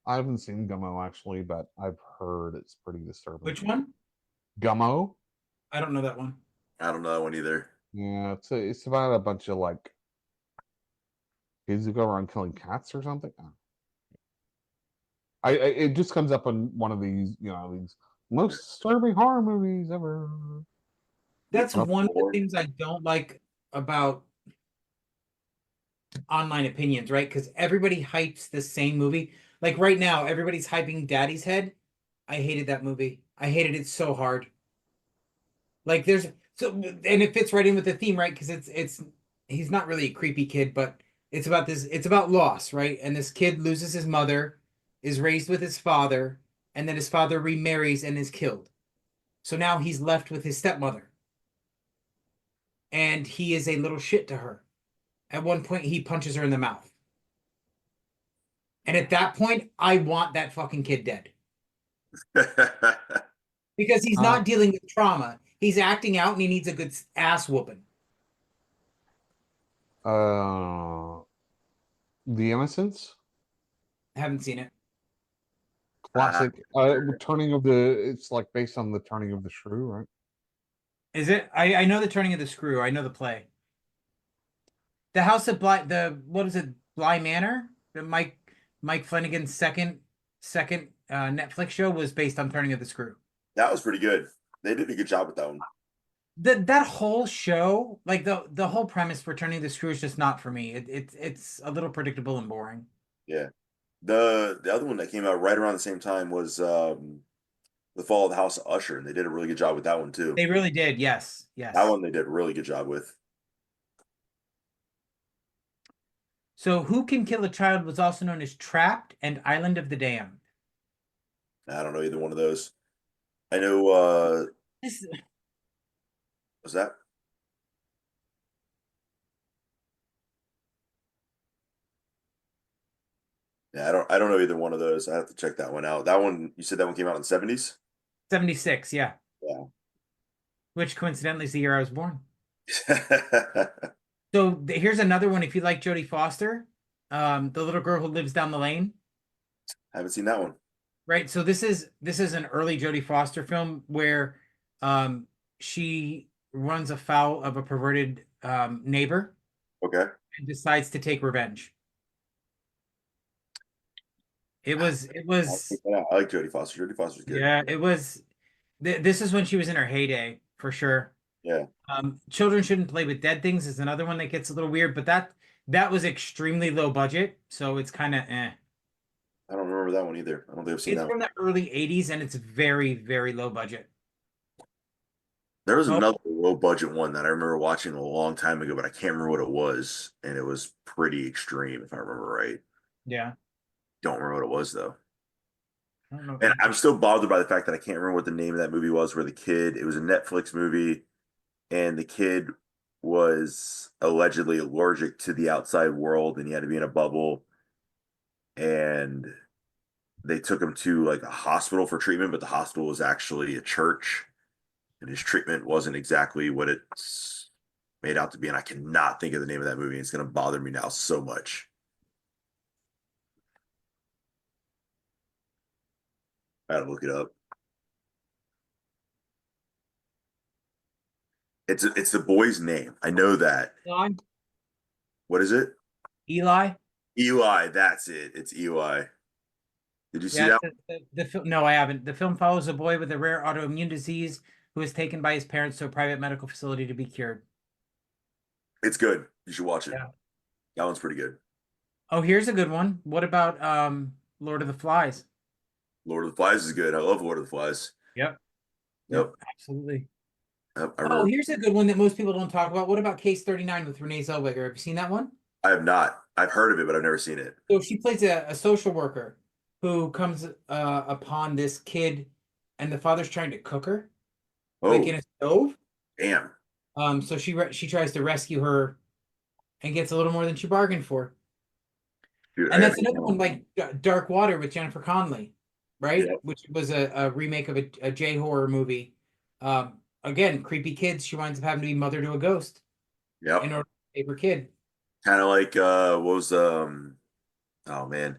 I haven't seen Gummo actually, but I've heard it's pretty disturbing. Which one? Gummo. I don't know that one. I don't know that one either. Yeah, it's about a bunch of like kids who go around killing cats or something. It just comes up on one of these, these most disturbing horror movies ever. That's Up one of the forward. things I don't like about online opinions, right? Because everybody hypes the same movie. Like right now, everybody's hyping Daddy's Head. I hated that movie. I hated it so hard. Like and it fits right in with the theme, right? Because he's not really a creepy kid, but it's about loss, right? And this kid loses his mother, is raised with his father, and then his father remarries and is killed. So now he's left with his stepmother. And he is a little shit to her. At one point, he punches her in the mouth. And at that point, I want that fucking kid dead. Because he's not dealing with trauma. He's acting out and he needs a good ass whooping. The Innocents, I haven't seen it. classic. Turning of the. It's like based on the Turning of the Shrew, right? Is it? I know the Turning of the Screw. I know the play. The House of Bly. What is it? Bly Manor. The Mike Flanagan's second Netflix show was based on Turning of the Screw. That was pretty good. They did a good job with that one. That whole show, like the whole premise for Turning the Screw is just not for me. It's a little predictable and boring. Yeah. The other one that came out right around the same time was The Fall of the House of Usher, and they did a really good job with that one too. They really did. Yes. That one they did a really good job with. So Who Can Kill a Child was also known as Trapped and Island of the Damned. I don't know either one of those. I know This was that? Yeah, I don't know either one of those. I have to check that one out. That one, you said that one came out in the 70s? 76, yeah. Yeah. Which coincidentally is the year I was born. So here's another one. If you like Jodie Foster, the little girl who lives down the lane. I haven't seen that one. Right. So this is an early Jodie Foster film where she runs afoul of a perverted neighbor. Okay. And decides to take revenge. It was I like Jodie Foster. Jodie Foster's good. Yeah, it was this is when she was in her heyday for sure. Yeah. Children Shouldn't Play with Dead Things is another one that gets a little weird, but that was extremely low budget, so it's kind of eh. I don't remember that one either. I don't think I've seen that. It's from the early 80s and it's very, very low budget. There was another low budget one that I remember watching a long time ago, but I can't remember what it was, and it was pretty extreme if I remember right. Yeah. Don't remember what it was though. I don't know. And I'm still bothered by the fact that I can't remember what the name of that movie was, where it was a Netflix movie, and the kid was allegedly allergic to the outside world and he had to be in a bubble. And they took him to like a hospital for treatment, but the hospital was actually a church. And his treatment wasn't exactly what it's made out to be. And I cannot think of the name of that movie. It's going to bother me now so much. I gotta look it up. It's the boy's name. I know that. Eli? What is it? Eli? Eli, that's it. It's Eli. Did you see that? The film? No, I haven't. The film follows a boy with a rare autoimmune disease who is taken by his parents to a private medical facility to be cured. It's good. You should watch it. Yeah. That one's pretty good. Oh, here's a good one. What about Lord of the Flies? Lord of the Flies is good. I love Lord of the Flies. Yep. Yep. Absolutely. Oh, here's a good one that most people don't talk about. What about Case 39 with Renee Zellweger? Have you seen that one? I have not. I've heard of it, but I've never seen it. So she plays a social worker who comes upon this kid, and the father's trying to cook her, like in a stove. Damn. So she tries to rescue her, and gets a little more than she bargained for. Dude, and that's another one like Dark Water with Jennifer Connelly, right? Yeah. Which was a remake of a J horror movie. Again, creepy kids. She winds up having to be mother to a ghost. Yep. In order to save her kid. Kind of like what was oh man,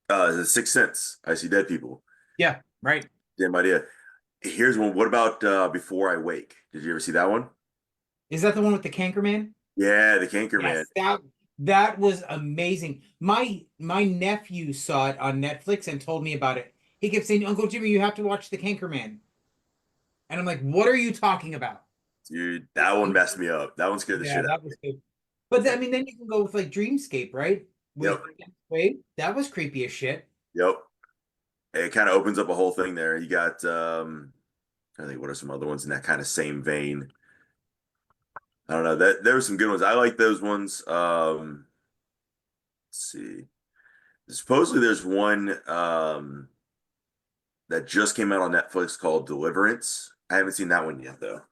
The Sixth Sense. I See Dead People. Yeah. Right. Same idea. Here's one. What about Before I Wake? Did you ever see that one? Is that the one with the Canker Man? Yeah, the Canker Man. That was amazing. My nephew saw it on Netflix and told me about it. He kept saying, "Uncle Jimmy, you have to watch the Canker Man." And I'm like, "What are you talking about?" Dude, that one messed me up. That one scared the shit out of me. Good. But I mean, then you can go with like Dreamscape, right? Wait, that was creepy as shit. Yep. It kind of opens up a whole thing there. You got I think what are some other ones in that kind of same vein? I don't know. There were some good ones. I like those ones. Let's see. Supposedly there's one that just came out on Netflix called Deliverance. I haven't seen that one yet though.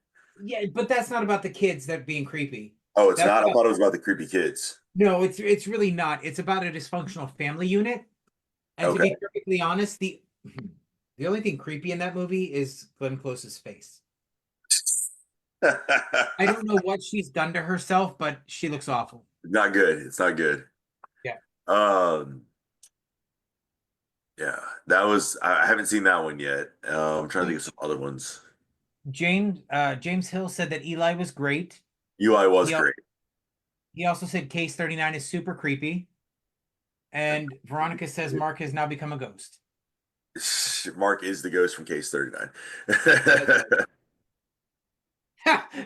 Yeah, but that's not about the kids that being creepy. Oh, it's not? I thought it was about the creepy kids. No, it's really not. It's about a dysfunctional family unit And to be perfectly honest, the only thing creepy in that movie is Glenn Close's face. I don't know what she's done to herself, but she looks awful. Not good. It's not good. Yeah. Yeah, that was. I haven't seen that one yet. I'm trying to think of some other ones. James Hill said that Eli was great. UI was He great. He also said Case 39 is super creepy. And Veronica says Mark has now become a ghost. Mark is the ghost from Case 39.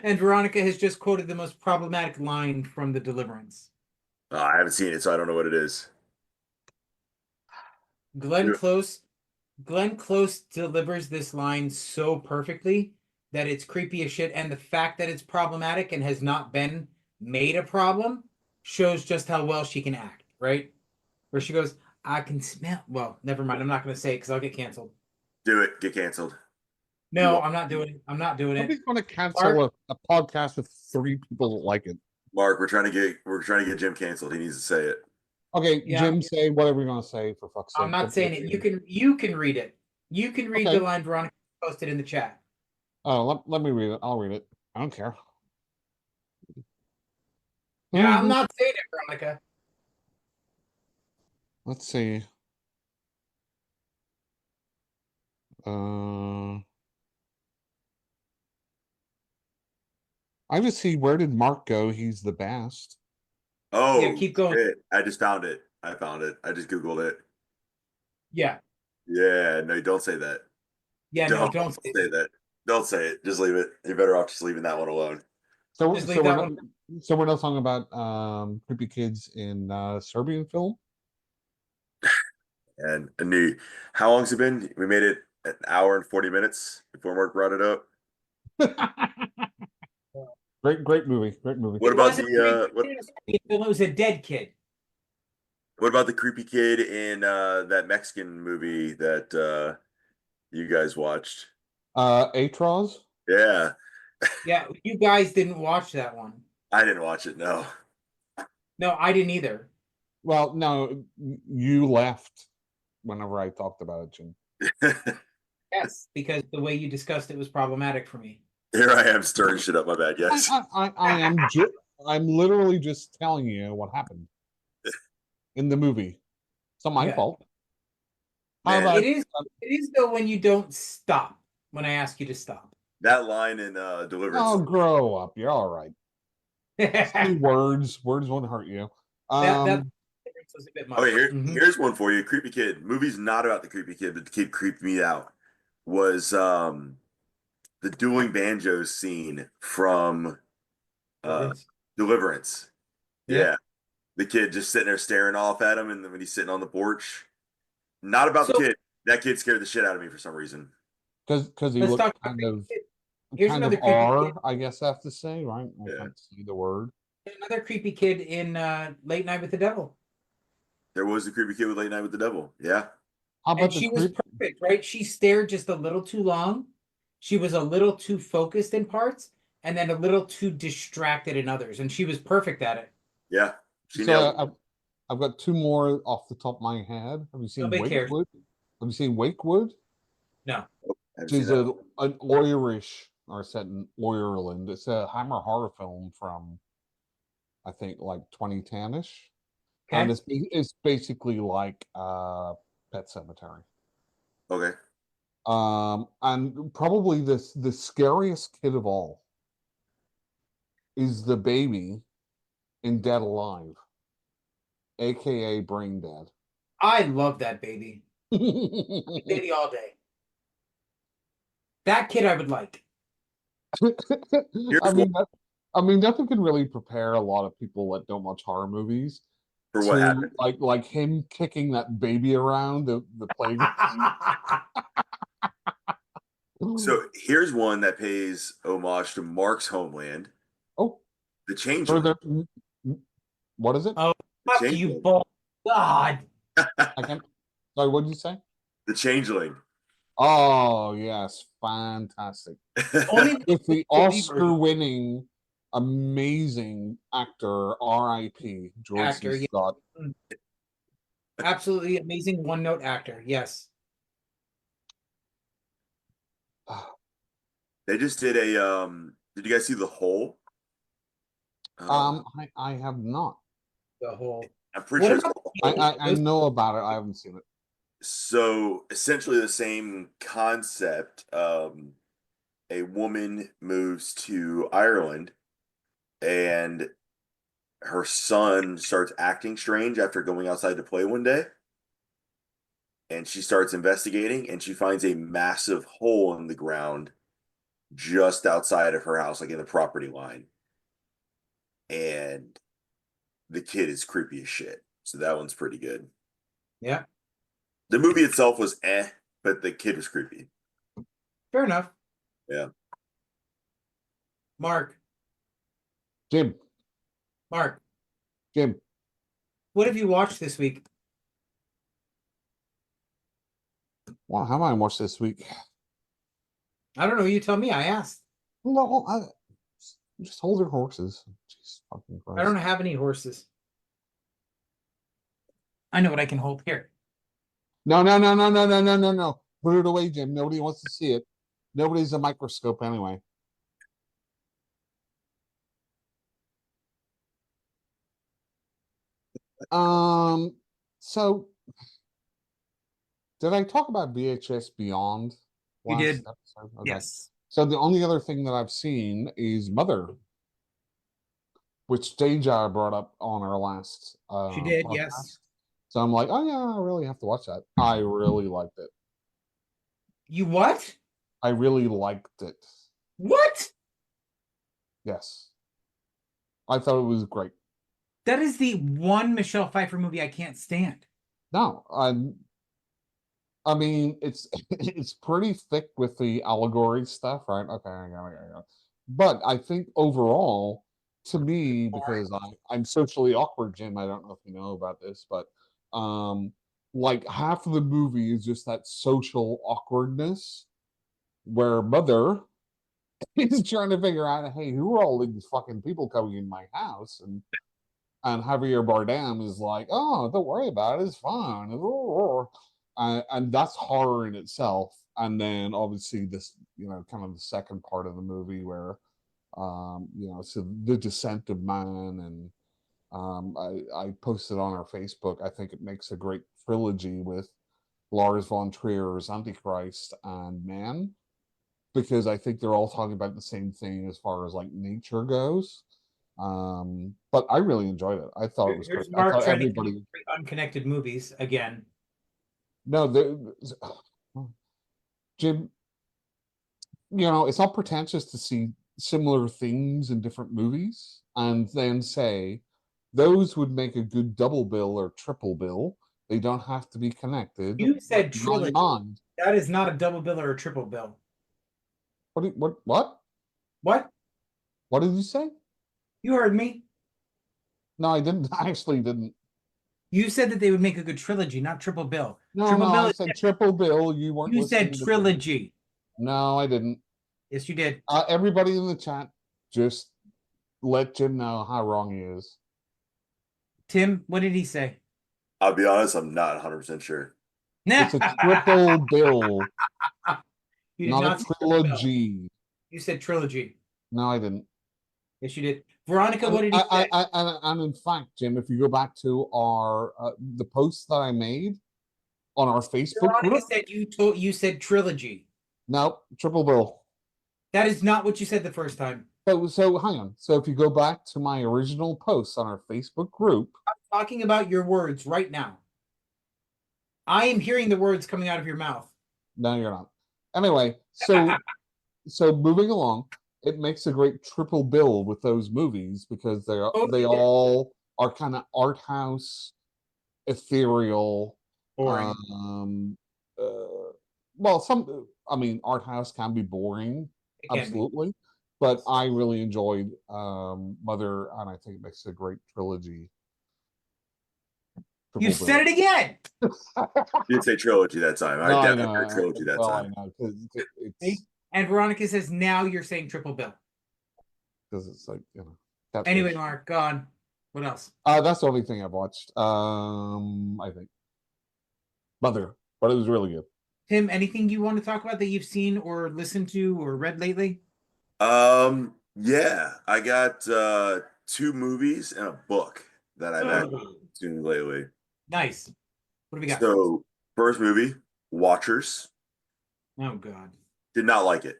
And Veronica has just quoted the most problematic line from The Deliverance. I haven't seen it, so I don't know what it is. Glenn Close delivers this line so perfectly that it's creepy as shit. And the fact that it's problematic and has not been made a problem shows just how well she can act, right? Where she goes, I can smell. Well, never mind. I'm not going to say it because I'll get canceled. Do it. Get canceled. No, I'm not doing it. I'm not doing it. Nobody's going to cancel a podcast with 3 people that like it. Mark, we're trying to get Jim canceled. He needs to say it. Okay, yeah. Jim, say whatever you're going to say, for fuck's sake. I'm not saying it. You can read it. You can read the line Veronica posted in the chat. Oh, let me read it. I'll read it. I don't care. Yeah, I'm not saying it, Veronica. Let's see. I just see, where did Mark go? He's the best. Oh, yeah, keep going. Shit. I just found it. I found it. I just Googled it. Yeah. Yeah, no, don't say that. Yeah, don't say that. Don't say it. Just leave it. You're better off just leaving that one alone. So we're not talking about creepy kids in Serbian film? And how long's it been? We made it an hour and 40 minutes before Mark brought it up. Great movie. What about it was a dead kid. What about the creepy kid in that Mexican movie that you guys watched? Atros? Yeah. Yeah, you guys didn't watch that one. I didn't watch it, no. No, I didn't either. Well, no, you left whenever I talked about it, Jim. Yes, because the way you discussed it was problematic for me. Here I am stirring shit up. My bad, guys. I'm literally just telling you what happened in the movie. It's not my fault. It is though when you don't stop when I ask you to stop. That line in Deliverance. Oh, grow up. You're all right. Words won't hurt you. That was a bit much. Okay, here's one for you. Creepy kid. Movie's not about the creepy kid, but the kid creeped me out. Was the dueling banjos scene from Deliverance. Yeah. The kid just sitting there staring off at him, and then when he's sitting on the porch. Not about the kid. That kid scared the shit out of me for some reason. Because he looked kind of R, I guess I have to say, right? I can't see the word. Another creepy kid in Late Night with the Devil. There was a creepy kid with Late Night with the Devil. Yeah. And she was perfect, right? She stared just a little too long. She was a little too focused in parts, and then a little too distracted in others. And she was perfect at it. Yeah. I've got 2 more off the top of my head. Have you seen Wakewood? Have you seen Wakewood? No. Which is an Irish, or set in Ireland. It's a Hammer horror film from, I think, like 2010-ish. Okay. And it's basically like Pet Sematary. Okay. And probably the scariest kid of all is the baby in Dead Alive, aka Brain Dead. I love that baby. Baby all day. That kid I would like. I mean, nothing can really prepare a lot of people that don't watch horror movies for what happened. Like him kicking that baby around the playground. So here's one that pays homage to Mark's homeland. Oh, The Changeling. What is it? Oh, fuck you, ball. God. Sorry, what did you say? The Changeling. Oh yes, fantastic! With the Oscar-winning, amazing actor, R.I.P. George C. Scott. Absolutely amazing one-note actor. Yes. They just did a did you guys see The Hole? I have not. The whole. I'm pretty What sure it's about called The Hole. I know about it. I haven't seen it. So essentially the same concept. A woman moves to Ireland and her son starts acting strange after going outside to play one day. And she starts investigating and she finds a massive hole in the ground just outside of her house, like in the property line. And the kid is creepy as shit. So that one's pretty good. Yeah. The movie itself was but the kid was creepy. Fair enough. Yeah. Mark. Jim. Mark. Jim. What have you watched this week? Well, how am I watched this week? I don't know. You tell me. I asked. No, just hold your horses. Jeez, fucking Christ. I don't have any horses. I know what I can hold here. No. Put it away, Jim. Nobody wants to see it. Nobody's a microscope anyway. So did I talk about VHS Beyond You last did. episode? Okay. Yes. So the only other thing that I've seen is Mother, which Deja brought up on our last She did. podcast. Yes. So I'm like, oh yeah, I really have to watch that. I really liked it. You what? I really liked it. What? Yes. I thought it was great. That is the one Michelle Pfeiffer movie I can't stand. No, I mean, it's it's pretty thick with the allegory stuff, right? Okay, I got it. But I think overall, to me, because I'm socially awkward, Jim, I don't know if you know about this, but like half of the movie is just that social awkwardness where Mother is trying to figure out, hey, who are all these fucking people coming in my house? And Javier Bardem is like, oh, don't worry about it, it's fine. And that's horror in itself. And then obviously this, kind of the second part of the movie where, so the descent of man, and I posted on our Facebook. I think it makes a great trilogy with Lars von Trier's Antichrist and Man, because I think they're all talking about the same thing as far as like nature goes. But I really enjoyed it. I thought it was great. Here's I Mark thought trying to everybody keep unconnected movies again. no, Jim, it's not pretentious to see similar things in different movies and then say those would make a good double bill or triple bill. They don't have to be connected. You said In my trilogy. mind. That is not a double bill or a triple bill. What? What? What did you say? You heard me. No, I didn't. I actually didn't. You said that they would make a good trilogy, not triple bill. No, triple bill I said triple bill. You weren't You listening said to me. trilogy. No, I didn't. Yes, you did. Everybody in the chat, just let Jim know how wrong he is. Tim, what did he say? I'll be honest, I'm not 100% sure. It's a triple bill, You did not a say triple bill. trilogy. You said trilogy. No, I didn't. Yes, you did. Veronica, what did he say? And in fact, Jim, if you go back to our the post that I made on our Facebook Veronica group, said you said trilogy. no, triple bill. That is not what you said the first time. So hang on. So if you go back to my original post on our Facebook group, I'm talking about your words right now. I am hearing the words coming out of your mouth. No, you're not. Anyway, so moving along, it makes a great triple bill with those movies because they all are kind of art house, ethereal, boring. Well, art house can be boring, absolutely, but I really enjoyed Mother, and I think it makes a great trilogy. You said it again. You didn't say trilogy that time. I definitely heard trilogy that time. I know, because and Veronica says now you're saying triple bill. Because it's like, Anyway, Mark, go on. What else? That's the only thing I've watched. I think. but it was really good. Tim, anything you want to talk about that you've seen or listened to or read lately? Yeah, I got 2 movies and a book that I've actually seen lately. Nice. What do we got? So, first movie, Watchers. Oh God. Did not like it.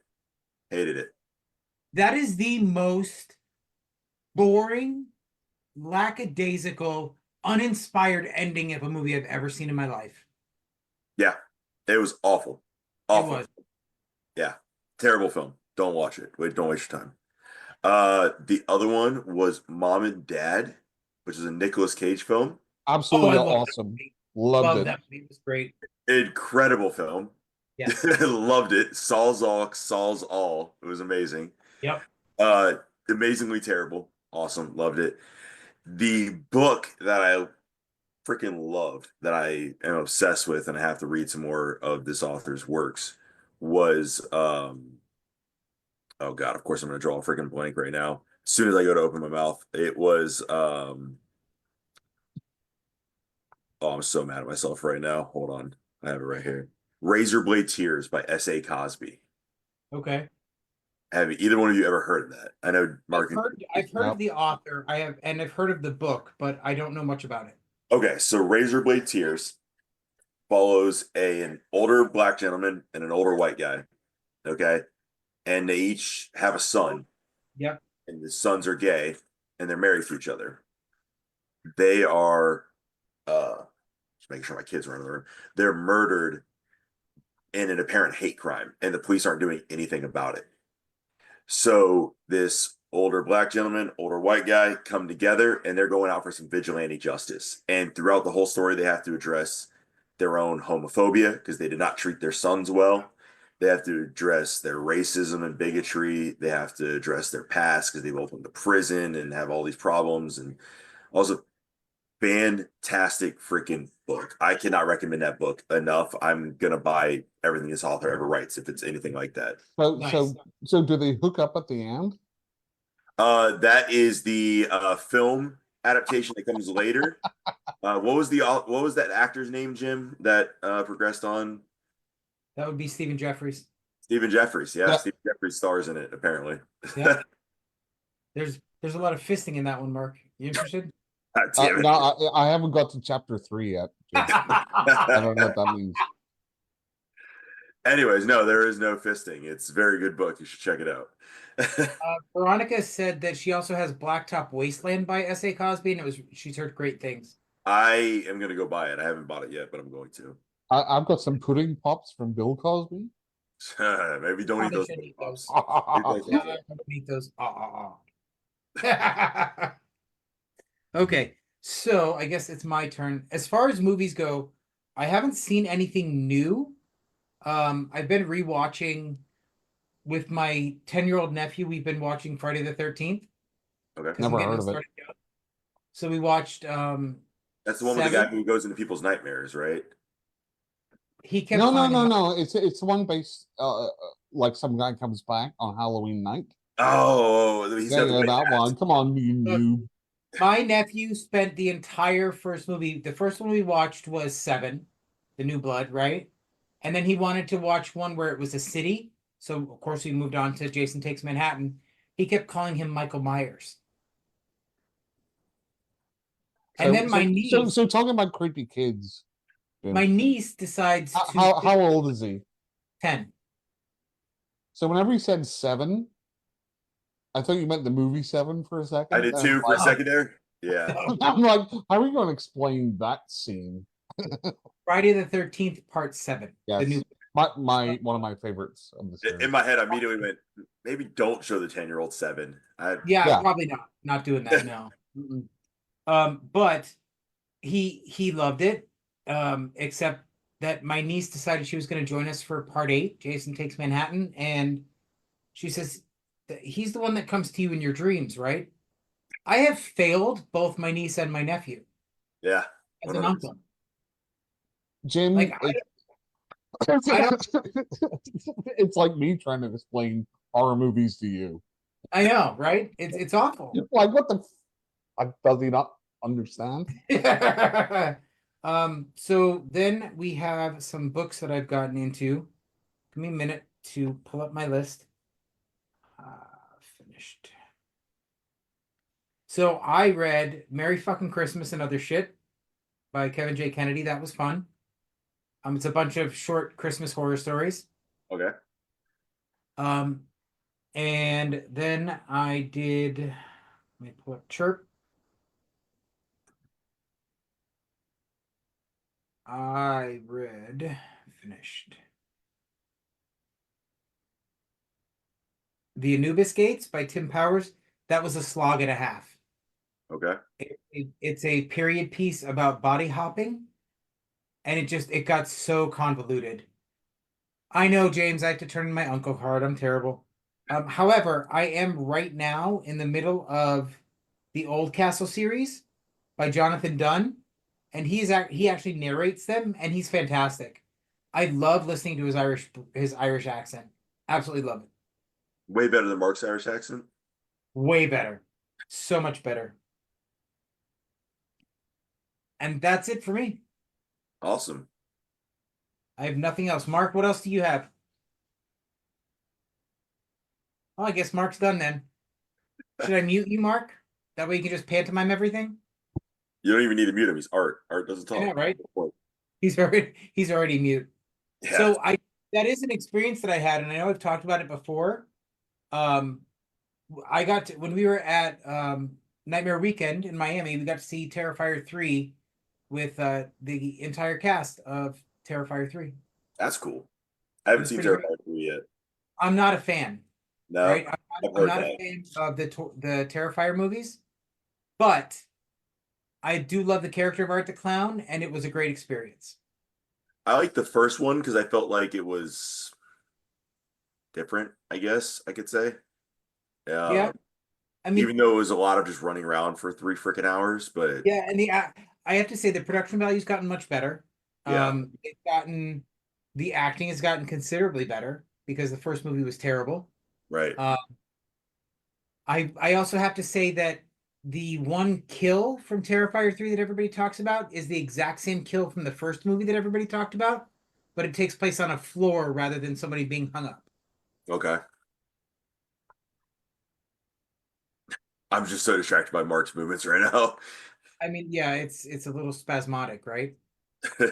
Hated it. That is the most boring, lackadaisical, uninspired ending of a movie I've ever seen in my life. Yeah, it was awful. It Awful. was. Yeah, terrible film. Don't watch it. Wait, don't waste your time. The other one was Mom and Dad, which is a Nicolas Cage film. Absolutely I love that awesome. movie. Loved Love it. that movie. It was great. Incredible film. Yes. Loved it. Saul's all. It was amazing. Yep. Amazingly terrible. Awesome. Loved it. The book that I freaking loved, that I am obsessed with, and I have to read some more of this author's works, was oh God, of course I'm gonna draw a freaking blank right now. As soon as I go to open my mouth, it was oh, I'm so mad at myself right now. Hold on. I have it right here. Razorblade Tears by S.A. Cosby. Okay. Have either one of you ever heard of that? I know Mark. I've heard of the author. I've heard of the book, but I don't know much about it. Okay, so Razorblade Tears follows an older black gentleman and an older white guy. Okay. And they each have a son. Yep. And the sons are gay and they're married to each other. They are just making sure my kids are in the room. They're murdered in an apparent hate crime, and the police aren't doing anything about it. So this older black gentleman, older white guy come together, and they're going out for some vigilante justice. And throughout the whole story, they have to address their own homophobia because they did not treat their sons well. They have to address their racism and bigotry. They have to address their past because they both went to prison and have all these problems. And also, fantastic freaking book. I cannot recommend that book enough. I'm gonna buy everything this author ever writes if it's anything like that. So, Nice. so do they hook up at the end? That is the film adaptation that comes later. What was that actor's name, Jim, that progressed on? That would be Stephen Jeffries. Stephen Jeffries. Yeah, Yeah. Stephen Jeffries stars in it, apparently. Yeah. There's a lot of fisting in that one, Mark. You interested? God damn it. No, I haven't got to chapter 3 yet. I don't know what that means. Anyways, no, there is no fisting. It's a very good book. You should check it out. Veronica said that she also has Blacktop Wasteland by S.A. Cosby, and she's heard great things. I am gonna go buy it. I haven't bought it yet, but I'm going to. I've got some pudding pops from Bill Cosby. Maybe don't eat Probably those. shouldn't eat those. Pops. No, don't eat those. Okay, so I guess it's my turn. As far as movies go, I haven't seen anything new. I've been rewatching with my 10-year-old nephew. We've been watching Friday the 13th. Okay. Never heard of it. So we watched That's the one with the guy who goes into people's nightmares, right? He kept No. It's the one based like some guy comes back on Halloween night. Oh, Yeah, that one. Come on, you noob. My nephew spent the entire first movie. The first one we watched was 7, The New Blood, right? And then he wanted to watch one where it was a city. So of course we moved on to Jason Takes Manhattan. He kept calling him Michael Myers. And then my niece. So talking about creepy kids. My niece decides to. How old is he? 10. So whenever he said 7, I thought you meant the movie 7 for a second. I did too for a second there. Yeah. I'm like, how are we going to explain that scene? Friday the 13th, Part 7. Yes. The new. My one of my favorites of the series. In my head, I immediately went, maybe don't show the 10-year-old 7. Yeah, probably not doing that. No. But he loved it. Except that my niece decided she was going to join us for Part 8, Jason Takes Manhattan, and she says he's the one that comes to you in your dreams, right? I have failed both my niece and my nephew. Yeah. As an uncle. Jim, like, it's like me trying to explain horror movies to you. I know, right? It's awful. Like, what the does he not understand? So then we have some books that I've gotten into. Give me a minute to pull up my list. Finished. So I read Merry Fucking Christmas and Other Shit by Kevin J. Kennedy. That was fun. It's a bunch of short Christmas horror stories. Okay. And then I did, let me pull up Chirp. I read, finished The Anubis Gates by Tim Powers. That was a slog and a half. Okay. It's a period piece about body hopping, and it got so convoluted. I know, James, I have to turn in my uncle card. I'm terrible. However, I am right now in the middle of the Old Castle series by Jonathan Dunn, and he actually narrates them, and he's fantastic. I love listening to his Irish accent. Absolutely love it. Way better than Mark's Irish accent. Way better. So much better. And that's it for me. Awesome. I have nothing else. Mark, what else do you have? Oh, I guess Mark's done then. Should I mute you, Mark? That way you can just pantomime everything? You don't even need to mute him. He's Art. Art doesn't talk. Yeah, right? He's already mute. Yeah. So that is an experience that I had, and I know I've talked about it before. I got to, when we were at Nightmare Weekend in Miami, we got to see Terrifier 3 with the entire cast of Terrifier 3. That's cool. I haven't seen Terrifier 3 yet. I'm not a fan. No, right? I'm not that. a fan of the Terrifier movies, but I do love the character of Art the Clown, and it was a great experience. I like the first one because I felt like it was different, I guess I could say. Yeah. I mean, even though it was a lot of just running around for 3 freaking hours, but yeah, and I have to say the production value's gotten much better. Yeah. The acting has gotten considerably better because the first movie was terrible. Right. I also have to say that the one kill from Terrifier 3 that everybody talks about is the exact same kill from the first movie that everybody talked about, but it takes place on a floor rather than somebody being hung up. Okay. I'm just so distracted by Mark's movements right now. I mean, yeah, it's a little spasmodic, right? I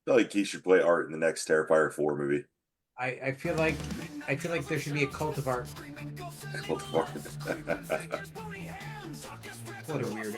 feel like he should play Art in the next Terrifier 4 movie. I feel like there should be a cult of Art. Cult of Art. What a weird.